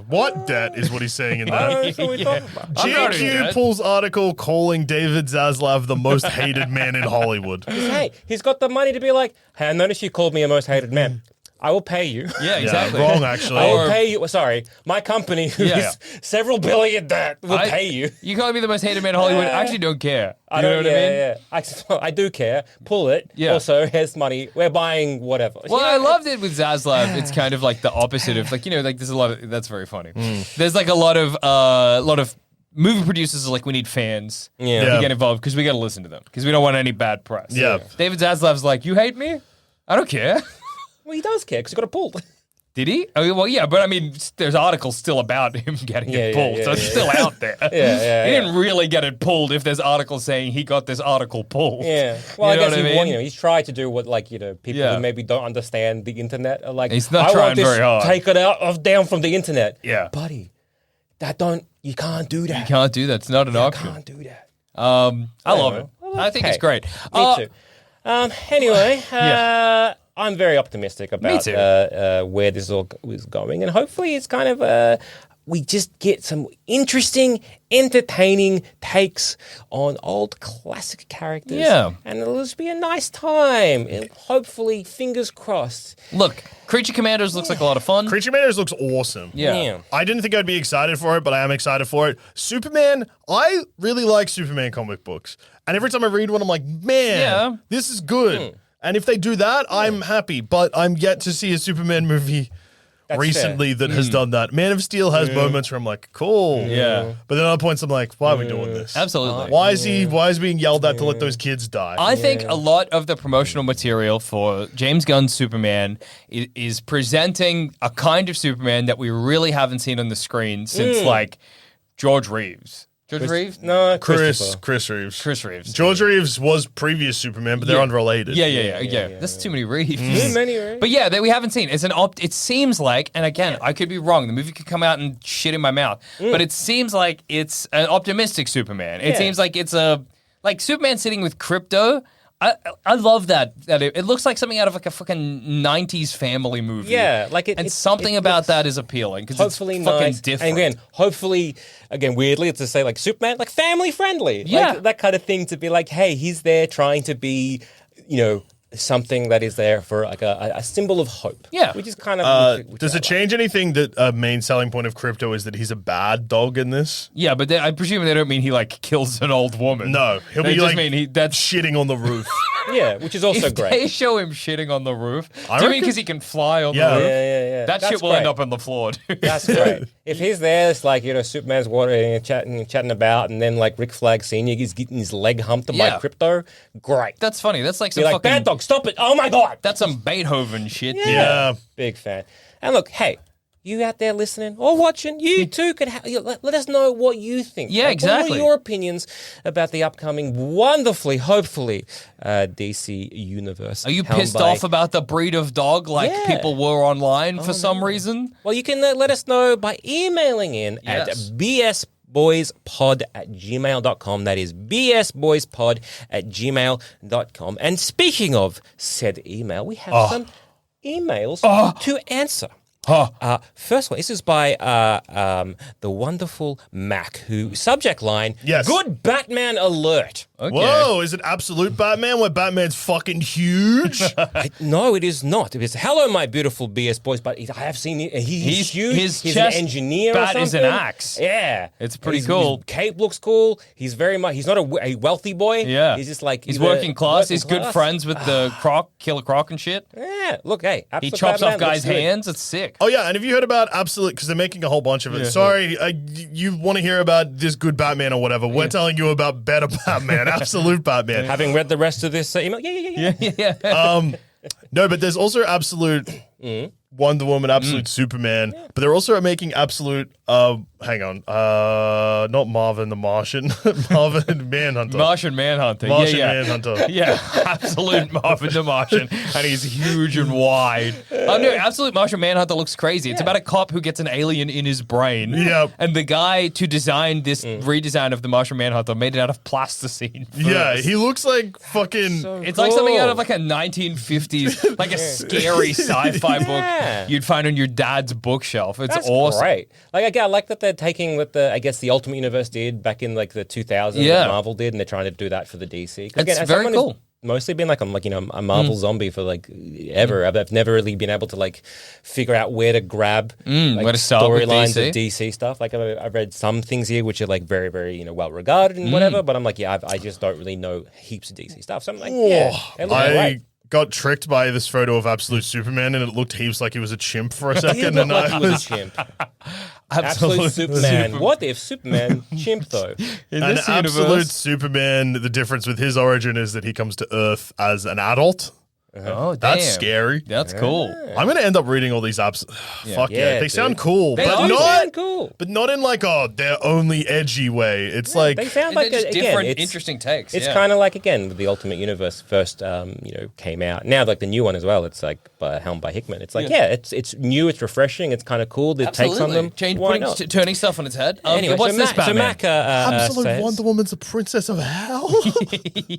What debt is what he's saying in I that? don't know, that's what we Yeah. talking about. I'm not in GQ debt. pulls article calling David Zaslav the most hated man in Hollywood. Hey, he's got the money to be like, hey, I noticed you called me a most hated man. I will pay you. yeah, exactly. Yeah, wrong actually. I will pay you. Sorry, my company, who's Yeah. several billion debt, will I- pay you. You call me the most hated man in Hollywood. I actually don't care. I You know don't. what I mean? Yeah. I do care. Pull it. Yeah. Also, here's money. We're buying whatever. Well, You know, I loved it with Zaslav. It's kind of like the opposite of like there's a lot of that's very funny. There's like a lot of movie producers are like we need fans Yeah. to Yeah. get involved because we got to listen to them because we don't want any bad press. Yeah. David Zaslav's like you hate me, I don't care. Well, he does care because he got a pull. Did he? Oh, well, yeah, but I mean, there's articles still about him getting Yeah, it yeah, pulled, yeah, so it's yeah, still out there. yeah, He yeah. didn't really get it pulled if there's articles saying he got this article pulled. Yeah. Well, You know I guess what I he, mean? he's tried to do what people Yeah. who maybe don't understand the internet are like. He's not I trying want this very hard. Take it down from the internet. Yeah. buddy. You can't do that. You can't do that. It's not an option. Can't do that. I love know. it. Well, I think okay. it's great. Me too. Anyway, Yeah. I'm very optimistic about too. where this all is going, and hopefully, it's kind of we just get some interesting, entertaining takes on old classic characters. Yeah. and it'll just be a nice time. Hopefully, fingers crossed. Look, Creature Commandos looks like a lot of fun. Creature Matters looks awesome. Yeah. I didn't think I'd be excited for it, but I am excited for it. Superman, I really like Superman comic books. And every time I read one, I'm like, man, Yeah. this is good. And if they do that, I'm happy. But I'm yet to see a Superman movie That's recently that has done that. Man of Steel has moments where I'm like, cool. Yeah. But then other points I'm like, why are we doing this? Absolutely. Why is he being yelled at to let those kids die? I think a lot of the promotional material for James Gunn's Superman is presenting a kind of Superman that we really haven't seen on the screen since like George Reeves. George Reeves? No, Chris Christopher. Reeves. Chris Reeves. George Reeves was previous Superman, but they're Yeah. unrelated. Yeah. That's too many Reeves. Too many, right? But yeah, that we haven't seen. It's it seems like, and again, I could be wrong. The movie could come out and shit in my mouth. But it seems like it's an optimistic Superman. It Yeah. seems like it's like Superman sitting with Krypto. I love that it looks like something out of like a fucking 90s family movie. Yeah, like it. And it- something it about looks that is appealing because it's hopefully fucking nice. different. And again, hopefully, weirdly, it's to say like Superman, like family friendly. Yeah. Like, that kind of thing to be like, hey, he's there trying to be, something that is there for like a symbol of hope. Yeah. Which is kind of. which Does I it change anything that a main selling point of Crypto is that he's a bad dog in this? Yeah, but I presume they don't mean he like kills an old woman. No, he'll They be just like mean that's shitting on the roof. Yeah, which is also if great. they show him shitting on the roof, do you mean reckon- because he can fly on Yeah. the roof? Yeah. That That's shit will end great. up on the floor, dude. That's great. If he's there, it's like, Superman's watering and chatting about, and then like Rick Flag Sr. is getting his leg humped Yeah. by Crypto. Great. That's funny. That's like Be some like, fucking bad dog, stop it. Oh my God. That's some Beethoven shit. dude. Yeah. Big fan. And look, hey, you out there listening or watching, you too could let us know what you think. Yeah, What exactly. are your opinions about the upcoming, wonderfully, hopefully, DC universe? Are you helmed pissed by- off about the breed of dog like Yeah. people were online for some reason? Well, you can let us know by emailing in Yes. at bsboyspod@gmail.com. That is bsboyspod@gmail.com. And speaking of said email, we have some emails to answer. First one, this is by the wonderful Mac, who subject line, Yes. good Batman alert. Okay. Whoa, is it Absolute Batman where Batman's fucking huge? No, it is not. It is hello, my beautiful BS boys. But I have seen it. He's huge. His He's chest an engineer. bat or is an something. axe. Yeah, It's pretty His cool. cape looks cool. He's very much. He's not a wealthy boy. Yeah. he's just like he's a working class. working He's good class. friends with the Killer Croc and shit. Yeah, look, hey, He Absolute chops Batman off guys' looks good. hands. It's sick. Oh yeah, and have you heard about Absolute? Because they're making a whole bunch of it. Sorry, you want to hear about this good Batman or whatever? We're telling you about better Batman, Absolute Batman. Having read the rest of this email, Yeah. No, but there's also Absolute Wonder Woman, Absolute Superman, but they're also making Absolute. Hang on, not Marvin the Martian, Marvin Manhunter. Martian Manhunter. Martian yeah. Manhunter. Yeah, absolute Marvin the Martian, and he's huge and wide. Oh no, absolute Martian Manhunter looks crazy. It's about a cop who gets an alien in his brain. Yep. And the guy to design this redesign of the Martian Manhunter made it out of plasticine. Yeah, first. he looks like fucking. It's like something out of like a 1950s, like a scary sci-fi book you'd find on your dad's bookshelf. It's That's awesome. great. Like, again, I like that they're taking what the Ultimate Universe did back in like the 2000s, Yeah. that Marvel did, and they're trying to do that for the DC. 'Cause, It's as very someone who's cool. Mostly been like a Marvel zombie for like ever. I've never really been able to like figure out where to grab like, where to start with storylines DC. of DC stuff. Like I've read some things here which are like very very well regarded and whatever, but I'm like I just don't really know heaps of DC stuff. So I'm like it looks I great. got tricked by this photo of Absolute Superman, and it looked heaps like he was a chimp for a He second. looked And like I he was a was, chimp. Absolute Superman. What if Superman chimp though? In and this Absolute universe, Superman, the difference with his origin is that he comes to Earth as an adult. oh damn, That's scary. That's cool. I'm going to end up reading all these apps. Fuck yeah. Yeah, They sound dude. cool, They but do not sound cool. But not in like their only edgy way. It's like They sound And like they're just again, different, it's- interesting takes. It's yeah. kind of like again the Ultimate Universe first came out. Now like the new one as well. It's like helmed by Hickman. It's like it's new. It's refreshing. It's kind of cool. The takes on them. Change, Why not? turning stuff on its head. Anyway, what's so this Mac, so Batman? Mac Absolute says, Wonder Woman's a princess of hell.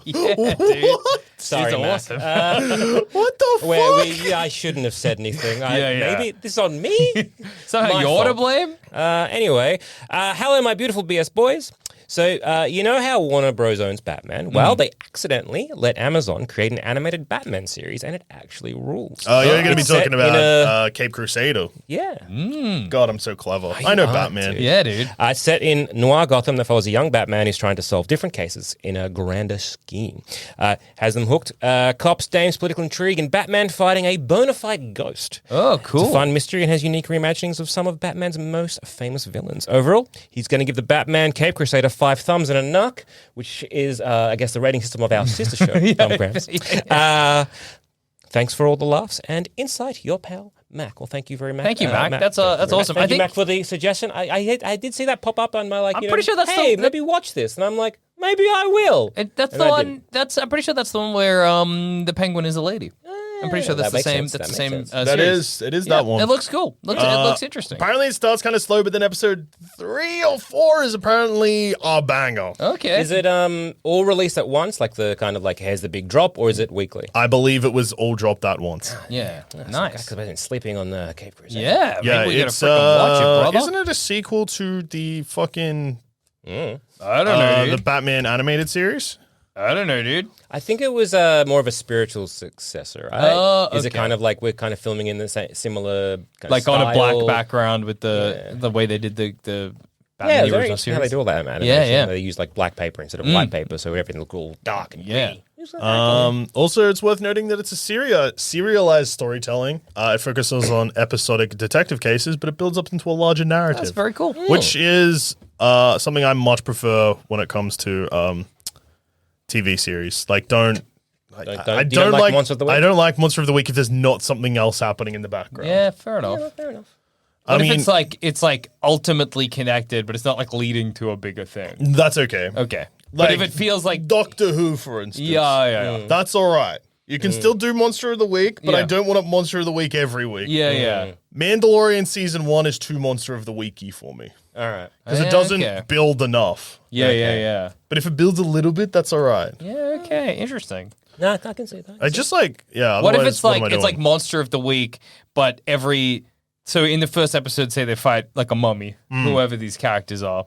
Yeah, dude. What? Sorry, She's Mac. awesome. What the fuck? I shouldn't have said anything. Yeah. Maybe this is on me. Somehow My you're to fault. blame? Anyway, hello, my beautiful BS boys. So, you know how Warner Bros. Owns Batman? Well, they accidentally let Amazon create an animated Batman series, and it actually rules. Oh, you're going to be It's set talking in about Cape Crusader. Yeah. God, I'm so clever. I know aren't, Batman. dude. Yeah, dude. It's set in noir Gotham that follows a young Batman who's trying to solve different cases in a grander scheme. Has them hooked. Cops, dames, political intrigue, and Batman fighting a bona fide ghost. Oh, It's cool. a fun mystery and has unique reimaginings of some of Batman's most famous villains. Overall, he's going to give the Batman Cape Crusader 5 thumbs and a knock, which is, I guess, the rating system of our sister show, Thumbgrams. Thanks for all the laughs and insight, your pal, Mac. Well, thank you very much. Thank you, Mac. That's Thank you very awesome. much. Thank I you, think- Mac, for the suggestion. I did see that pop up on my I'm pretty sure that's hey, the- maybe watch this, and I'm like, maybe I will. That's And the I one. I'm pretty sure that's the one where the penguin is a lady. I'm pretty sure that's that the makes same. sense. That's the That same. makes sense. That series. is Yeah, that one. It looks cool. It looks interesting. Apparently, it starts kind of slow, but then episode 3 or 4 is apparently a banger. Okay. Is it all released at once, like the kind of like here's the big drop, or is it weekly? I believe it was all dropped at once. Yeah. Nice. Because I've been sleeping on the Cape Crusader. Yeah. Yeah, maybe we gotta it's freaking watch it, brother. isn't it a sequel to the fucking I don't know, the dude. Batman animated series? I don't know, dude. I think it was more of a spiritual successor. Right? Oh, Is it okay. kind of like we're kind of filming in the similar kind Like of on a black style? background with the way they did the Yeah, Batman it's very the original interesting how they series. do all that animation. Yeah. They use like black paper instead of white paper, so everything looked all dark and Yeah. gritty. Also, it's worth noting that it's a serialized storytelling. It focuses on episodic detective cases, but it builds up into a larger narrative. That's very cool. Which is something I much prefer when it comes to TV series. Like, You don't like Monster of the Week? I don't like Monster of the Week if there's not something else happening in the background. Yeah, fair enough. Fair enough. But I if mean, it's like ultimately connected, but it's not like leading to a bigger thing. that's okay. Okay. But if Like it feels like Doctor Who, for instance. yeah. That's all right. You can still do Monster of the Week, but I Yeah. don't want a Monster of the Week every week. Yeah. Mandalorian season 1 is too Monster of the Weeky for me. All right. Because it doesn't Okay. build enough. Yeah. But if it builds a little bit, that's all right. Yeah, okay. Interesting. No, I can see that. I just like, yeah. What if otherwise, it's like am I it's doing? like Monster of the Week, but so in the first episode, say they fight like a mummy, whoever these characters are,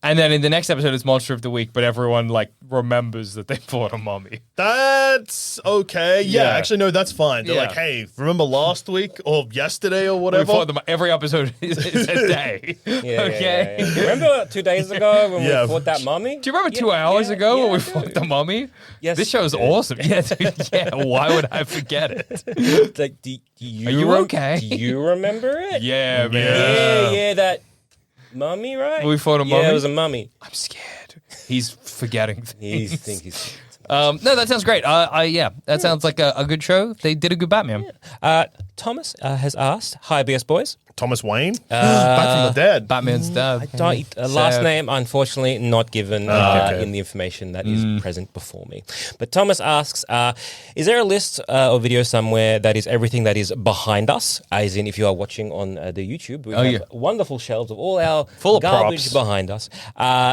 And then in the next episode, it's Monster of the Week, but everyone like remembers that they fought a mummy. That's okay. Yeah, Yeah. actually, no, that's fine. They're Yeah. like, hey, remember last week or yesterday or whatever? We fought them. Every episode is a day. Okay. Yeah. Remember 2 days ago when Yeah. we fought that mummy? Do you remember 2 hours ago when we fought the mummy? Yes, This show is dude. awesome. Yeah, dude, yeah. Why would I forget it? It's like, do you Are you okay? Do you remember it? Yeah, man. Yeah, that mummy, right? We fought a mummy? Yeah, it was a mummy. I'm scared. He's forgetting things. He thinks he's... No, that sounds great. Yeah, that sounds like a good show. They did a good Batman. Thomas has asked, hi, BS boys. Thomas Wayne? Back from the dead. Batman's dad. Last name, unfortunately, not given okay. in the information that is present before me. But Thomas asks, is there a list or video somewhere that is everything that is behind us? As in, if you are watching on the YouTube, we have wonderful shelves of all our Full of garbage props. behind us.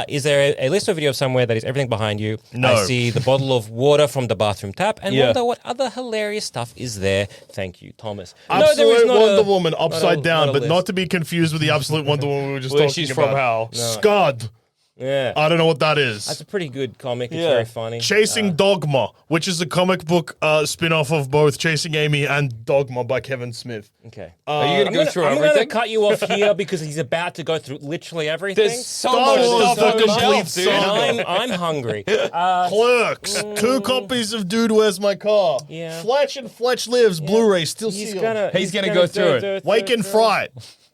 Is there a list or video somewhere that is everything behind you? No. I see the bottle of water from the bathroom tap and Yeah. wonder what other hilarious stuff is there. Thank you, Thomas. Absolute not Wonder a- Woman upside down, not a but list. not to be confused with the Absolute Wonder Woman we were just Where talking she's about. from hell. Scud. Yeah. I don't know what that is. That's a pretty good comic. It's very funny. Chasing Dogma, which is a comic book spin-off of both Chasing Amy and Dogma by Kevin Smith. Okay. Are you going to go through I'm everything? going to cut you off here because he's about to go through literally everything. There's so Star much Wars, stuff the on the complete shelf, dude. saga. And I'm hungry. Clerks, 2 copies of Dude, Where's My Car? Yeah. Fletch and Fletch Lives, Blu-ray, still He's sealed. gonna go through it. Wake and Fright.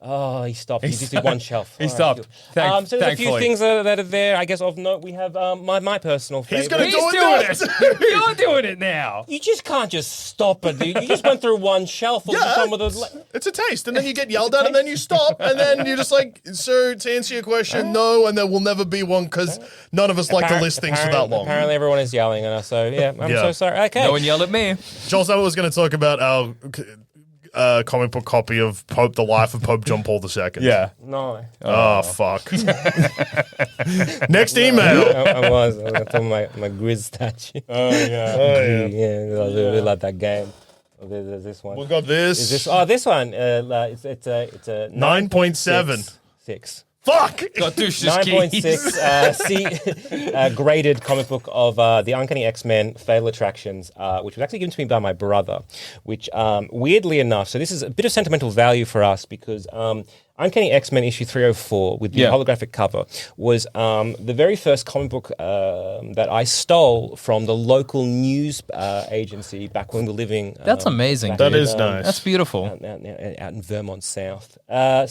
Oh, he stopped. He just did one shelf. He All right, stopped. good. So there's a few Thankfully. things that are there. I guess of note, we have my personal favorite. He's gonna He's do doing it. it. You're doing it now. You just can't just stop it, dude. You just went through one shelf of some of the. It's a taste, and then you get yelled at, and then you stop, and then you're just like, so to answer your question, no, and there will never be one because none of us like to list things for that long. Apparently, everyone is yelling at us. So yeah, I'm Yeah. so sorry. Okay. No one yelled at me. Joel Zammit was going to talk about our comic book copy of Pope, The Life of Pope John Paul II. Yeah. No. Oh, fuck. Next email. I was going to talk about my Grizz statue. Oh yeah. Yeah, I really like that game. Oh, there's this one. We've got this. Is this? Oh, this one. It's a 9.7. 6. Fuck! Got Duschers keys. 9.6 graded comic book of the Uncanny X-Men Fatal Attractions, which was actually given to me by my brother, which weirdly enough, so this is a bit of sentimental value for us because Uncanny X-Men issue 304 with the holographic cover was the very first comic book that I stole from the local news agency back when we were living. That's amazing. That dude. is nice. That's beautiful. Out in Vermont South. I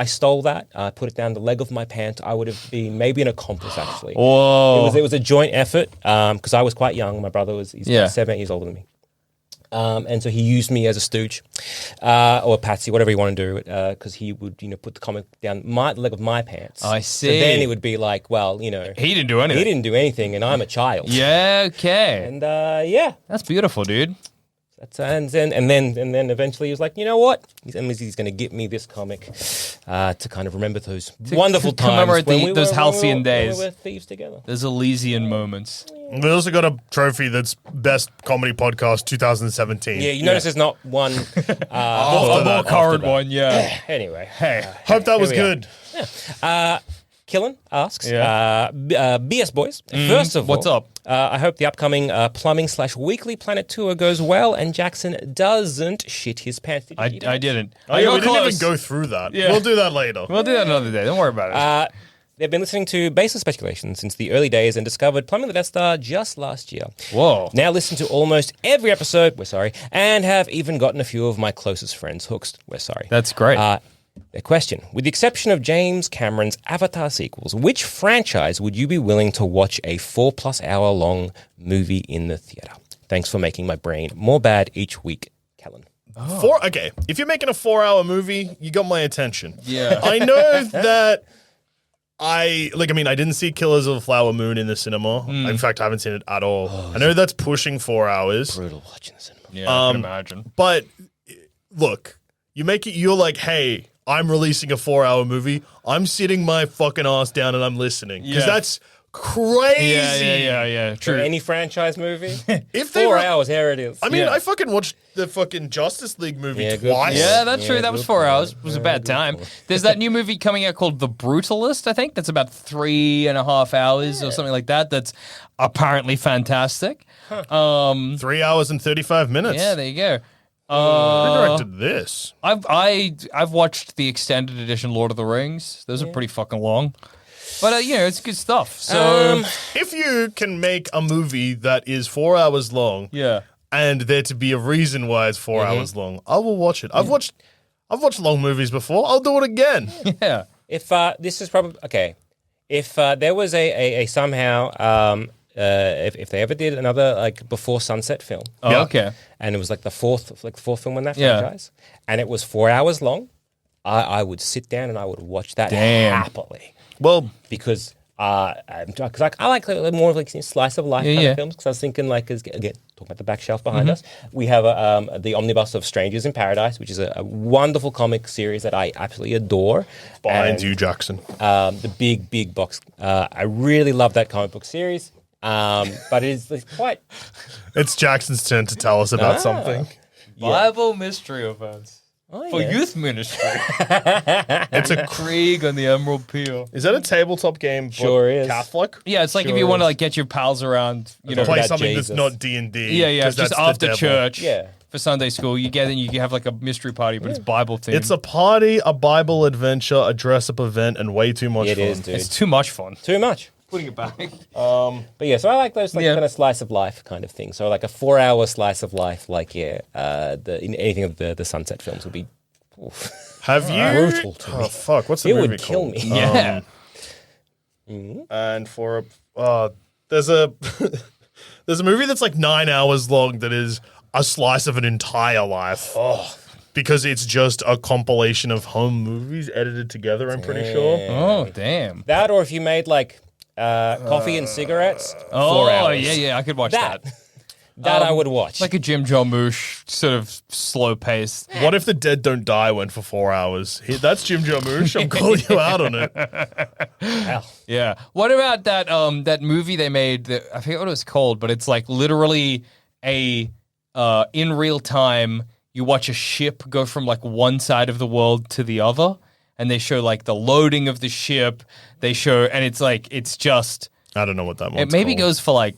stole that. I put it down the leg of my pant. I would have been maybe an accomplice actually. Whoa. It was a joint effort because I was quite young. My brother he's about 7 years older than me. And so he used me as a stooge or a patsy, whatever you want to do, because he would, put the comic down the leg of my pants. I So see. then it would be like, well, He didn't do anything. he didn't do anything, and I'm a child. Yeah. Okay. And yeah, That's beautiful, dude. and then eventually he was like, you know what? He's going to get me this comic to kind of remember those wonderful times, commemorate when those halcyon when days. we were thieves together. There's Elysian moments. We also got a trophy that's Best Comedy Podcast 2017. Yeah, you notice there's not one. A more current one, yeah. Anyway, Hey. Hope that was Here we are. good. Killen asks, Yeah. BS boys, first of all, what's up? I hope the upcoming plumbing/weekly planet tour goes well and Jackson doesn't shit his pants. Did you I see that? didn't. Oh, I yeah, got we didn't even close. go through that. Yeah. We'll do that later. We'll do that another day. Don't worry about it. They've been listening to baseless speculation since the early days and discovered Plumbing the Death Star just last year. Whoa. Now listen to almost every episode, we're sorry, and have even gotten a few of my closest friends hooked, we're sorry. That's great. Their question, with the exception of James Cameron's Avatar sequels, which franchise would you be willing to watch a 4+ hour long movie in the theater? Thanks for making my brain more bad each week, Kellen. Okay, if you're making a 4-hour movie, you got my attention. Yeah. I know that I didn't see Killers of the Flower Moon in the cinema. In fact, I haven't seen it at all. I know that's pushing 4 hours. Brutal watching the cinema. Yeah, I can imagine. But look, you're like, hey, I'm releasing a 4-hour movie. I'm sitting my fucking ass down and I'm listening. Because Yeah. that's crazy. Yeah. For True. any franchise movie, If they 4 were- hours, here it is. I mean, Yeah. I fucking watched the fucking Justice League movie Yeah, good twice. point. Yeah, that's true. Yeah, That was good 4 point. hours. It was a bad time. There's that new movie coming out called The Brutalist, I think. That's about 3.5 hours or something like that. That's apparently fantastic. 3 hours and 35 minutes. Yeah, there you go. Who directed this? I've watched the extended edition Lord of the Rings. Those are pretty fucking long. But, it's good stuff. So, If you can make a movie that is 4 hours long, yeah. and there to be a reason why it's 4 hours long, I will watch it. I've watched long movies before. I'll do it again. Yeah. If this is probably okay, if there was a somehow if they ever did another like Before Sunset film, Oh, Yeah. okay. and it was like the fourth film in that Yeah. franchise, and it was 4 hours long, I would sit down and I would watch that Damn. happily Well, because I like more of like slice of life kind Yeah. of films because I was thinking like again talking about the back shelf behind us, we have the Omnibus of Strangers in Paradise, which is a wonderful comic series that I absolutely adore. behind And, you, Jackson. the big box. I really love that comic book series, but it's quite. It's Jackson's turn to tell us about something. Bible mystery events. For yeah. youth ministry. It's a. Krieg on the Emerald Peel. Is that a tabletop game? But Sure is. Catholic. Yeah, it's like if Sure you want to is. like get your pals around, Play about something Jesus. that's not D&D. Yeah, 'cause just that's the after devil. church. Yeah. For Sunday school, you get and you have like a mystery party, but it's Bible themed. It's a party, a Bible adventure, a dress-up event, and way too much It fun. is, dude. It's too much fun. Too much. Putting it back. But yeah, so I like those Yeah. kind of slice of life kind of thing. So like a 4 hour slice of life, like in anything of the Sunset films would be. Oof. Have you? Brutal to Oh me. fuck! What's the It movie would kill called? me. Yeah. And for there's a there's a movie that's like 9 hours long that is a slice of an entire life. Oh, because it's just a compilation of home movies edited together. I'm pretty sure. Oh, damn. That, or if you made like coffee and cigarettes, 4 Oh, hours. yeah, I could watch that. That I would watch. Like a Jim Jarmusch sort of slow pace. What if The Dead Don't Die went for 4 hours? That's Jim Jarmusch. I'm calling you out on it. Hell. Yeah. What about that that movie they made that I forget what it was called, but it's like literally a in real time you watch a ship go from like one side of the world to the other and they show like the loading of the ship. They show and it's like it's just I don't know what that one's it maybe called. goes for like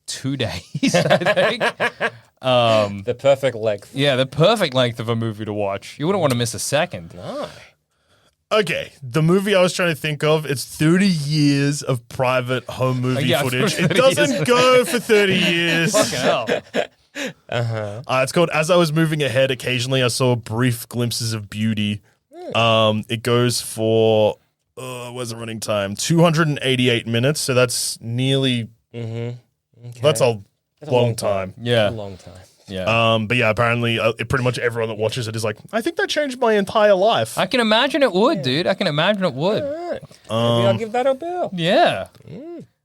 2 days, I think. The perfect length. Yeah, the perfect length of a movie to watch. You wouldn't want to miss a second. Okay, the movie I was trying to think of, it's 30 years of private home movie yeah, footage. for It 30 years. doesn't go for 30 years. Fucking hell. It's called As I Was Moving Ahead. Occasionally I saw brief glimpses of beauty. It goes for, what's the running time? 288 minutes, so that's nearly, that's a long time. Yeah. A long time. Yeah. But yeah, apparently pretty much everyone that watches it is like, I think that changed my entire life. I can imagine it would, dude. I can imagine it would. Maybe I'll give that a bill. Yeah.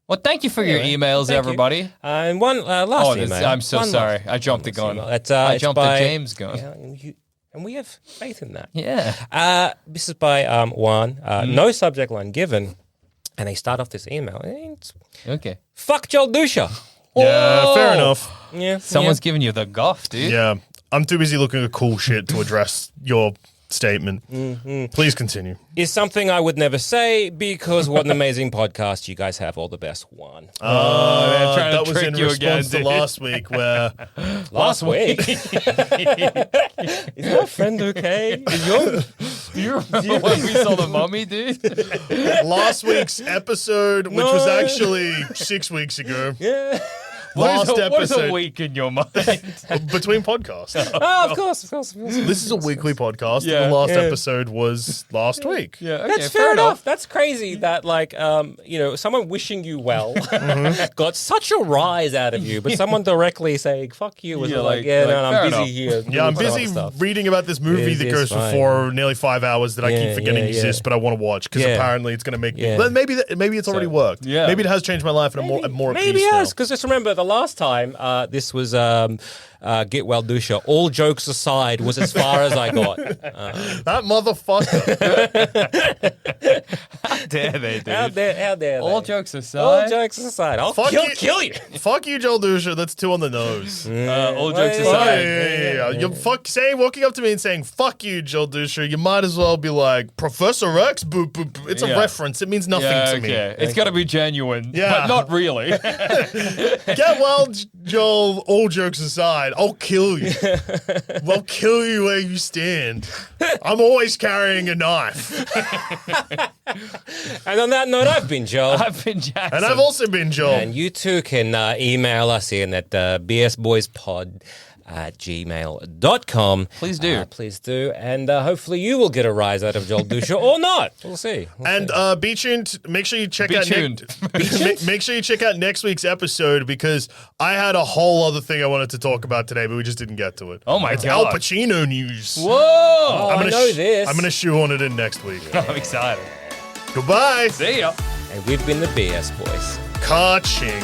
Well, thank you for your emails, Thank you. everybody. And one last Oh, email. I'm so One sorry. last- I jumped the gun. email. It's, I it's jumped by- the James gun. Yeah, and we have faith in that. Yeah. This is by Juan. No subject line given. And they start off this email. It's, Okay. fuck Joel Duscher. Yeah, fair enough. Yeah. Someone's giving you the guff, dude. Yeah, I'm too busy looking at cool shit to address your statement. Please continue. Is something I would never say because what an amazing podcast you guys have. All the best. One. they're trying to that was trick in you response again, to dude. last week where Last week. Is my friend okay? Is your Do you remember when we saw the mummy, dude? last week's episode, which was No. actually 6 weeks ago. yeah. Last What is a episode week in your mind? between podcasts. Oh, of course. This is a weekly podcast. Yeah. And the last Yeah. episode was last week. Yeah, okay, That's fair enough. That's crazy that, like, someone wishing you well got such a rise out of you, but someone directly saying, fuck you, was Yeah, like, like, yeah, fair no, I'm busy enough. here. Yeah, I'm doing busy stuff. reading about this movie It that is goes for fine. nearly 5 hours that I Yeah, keep forgetting yeah, exists, yeah. but I want to watch because Yeah. apparently it's going to make me. Yeah. But maybe it's already worked. Yeah. Maybe it has changed my life and I'm more at Maybe peace yes, now. because just remember, the last time this was Get Well Duscher, all jokes aside, was as far as I got. That motherfucker. How dare they, dude? How dare they? All jokes aside. All jokes aside. I'll kill you. Fuck you, Joel Duscher. That's 2 on the nose. All jokes Yeah, aside. Yeah. You walking up to me and saying "fuck you, Joel Duscher," you might as well be like Professor X. Boop boop. Boop. It's a reference. It means nothing to me. It's got to be genuine, Yeah. but not really. Get well, Joel. All jokes aside, I'll kill you. I'll kill you where you stand. I'm always carrying a knife. And on that note, I've been Joel. I've been Jackson. And I've also been Joel. And you too can email us in at bsboyspod@gmail.com. Please do. Please do. And hopefully you will get a rise out of Joel Duscher or not. We'll see. And be tuned. Make sure you check Be out. tuned. Make sure you check out next week's episode because I had a whole other thing I wanted to talk about today, but we just didn't get to it. Oh my it's God. Al Pacino news. Whoa! Oh, I'm I gonna know this. I'm gonna shoehorn it in next week. I'm excited. Goodbye. See ya. And we've been the BS Boys. Ka-ching.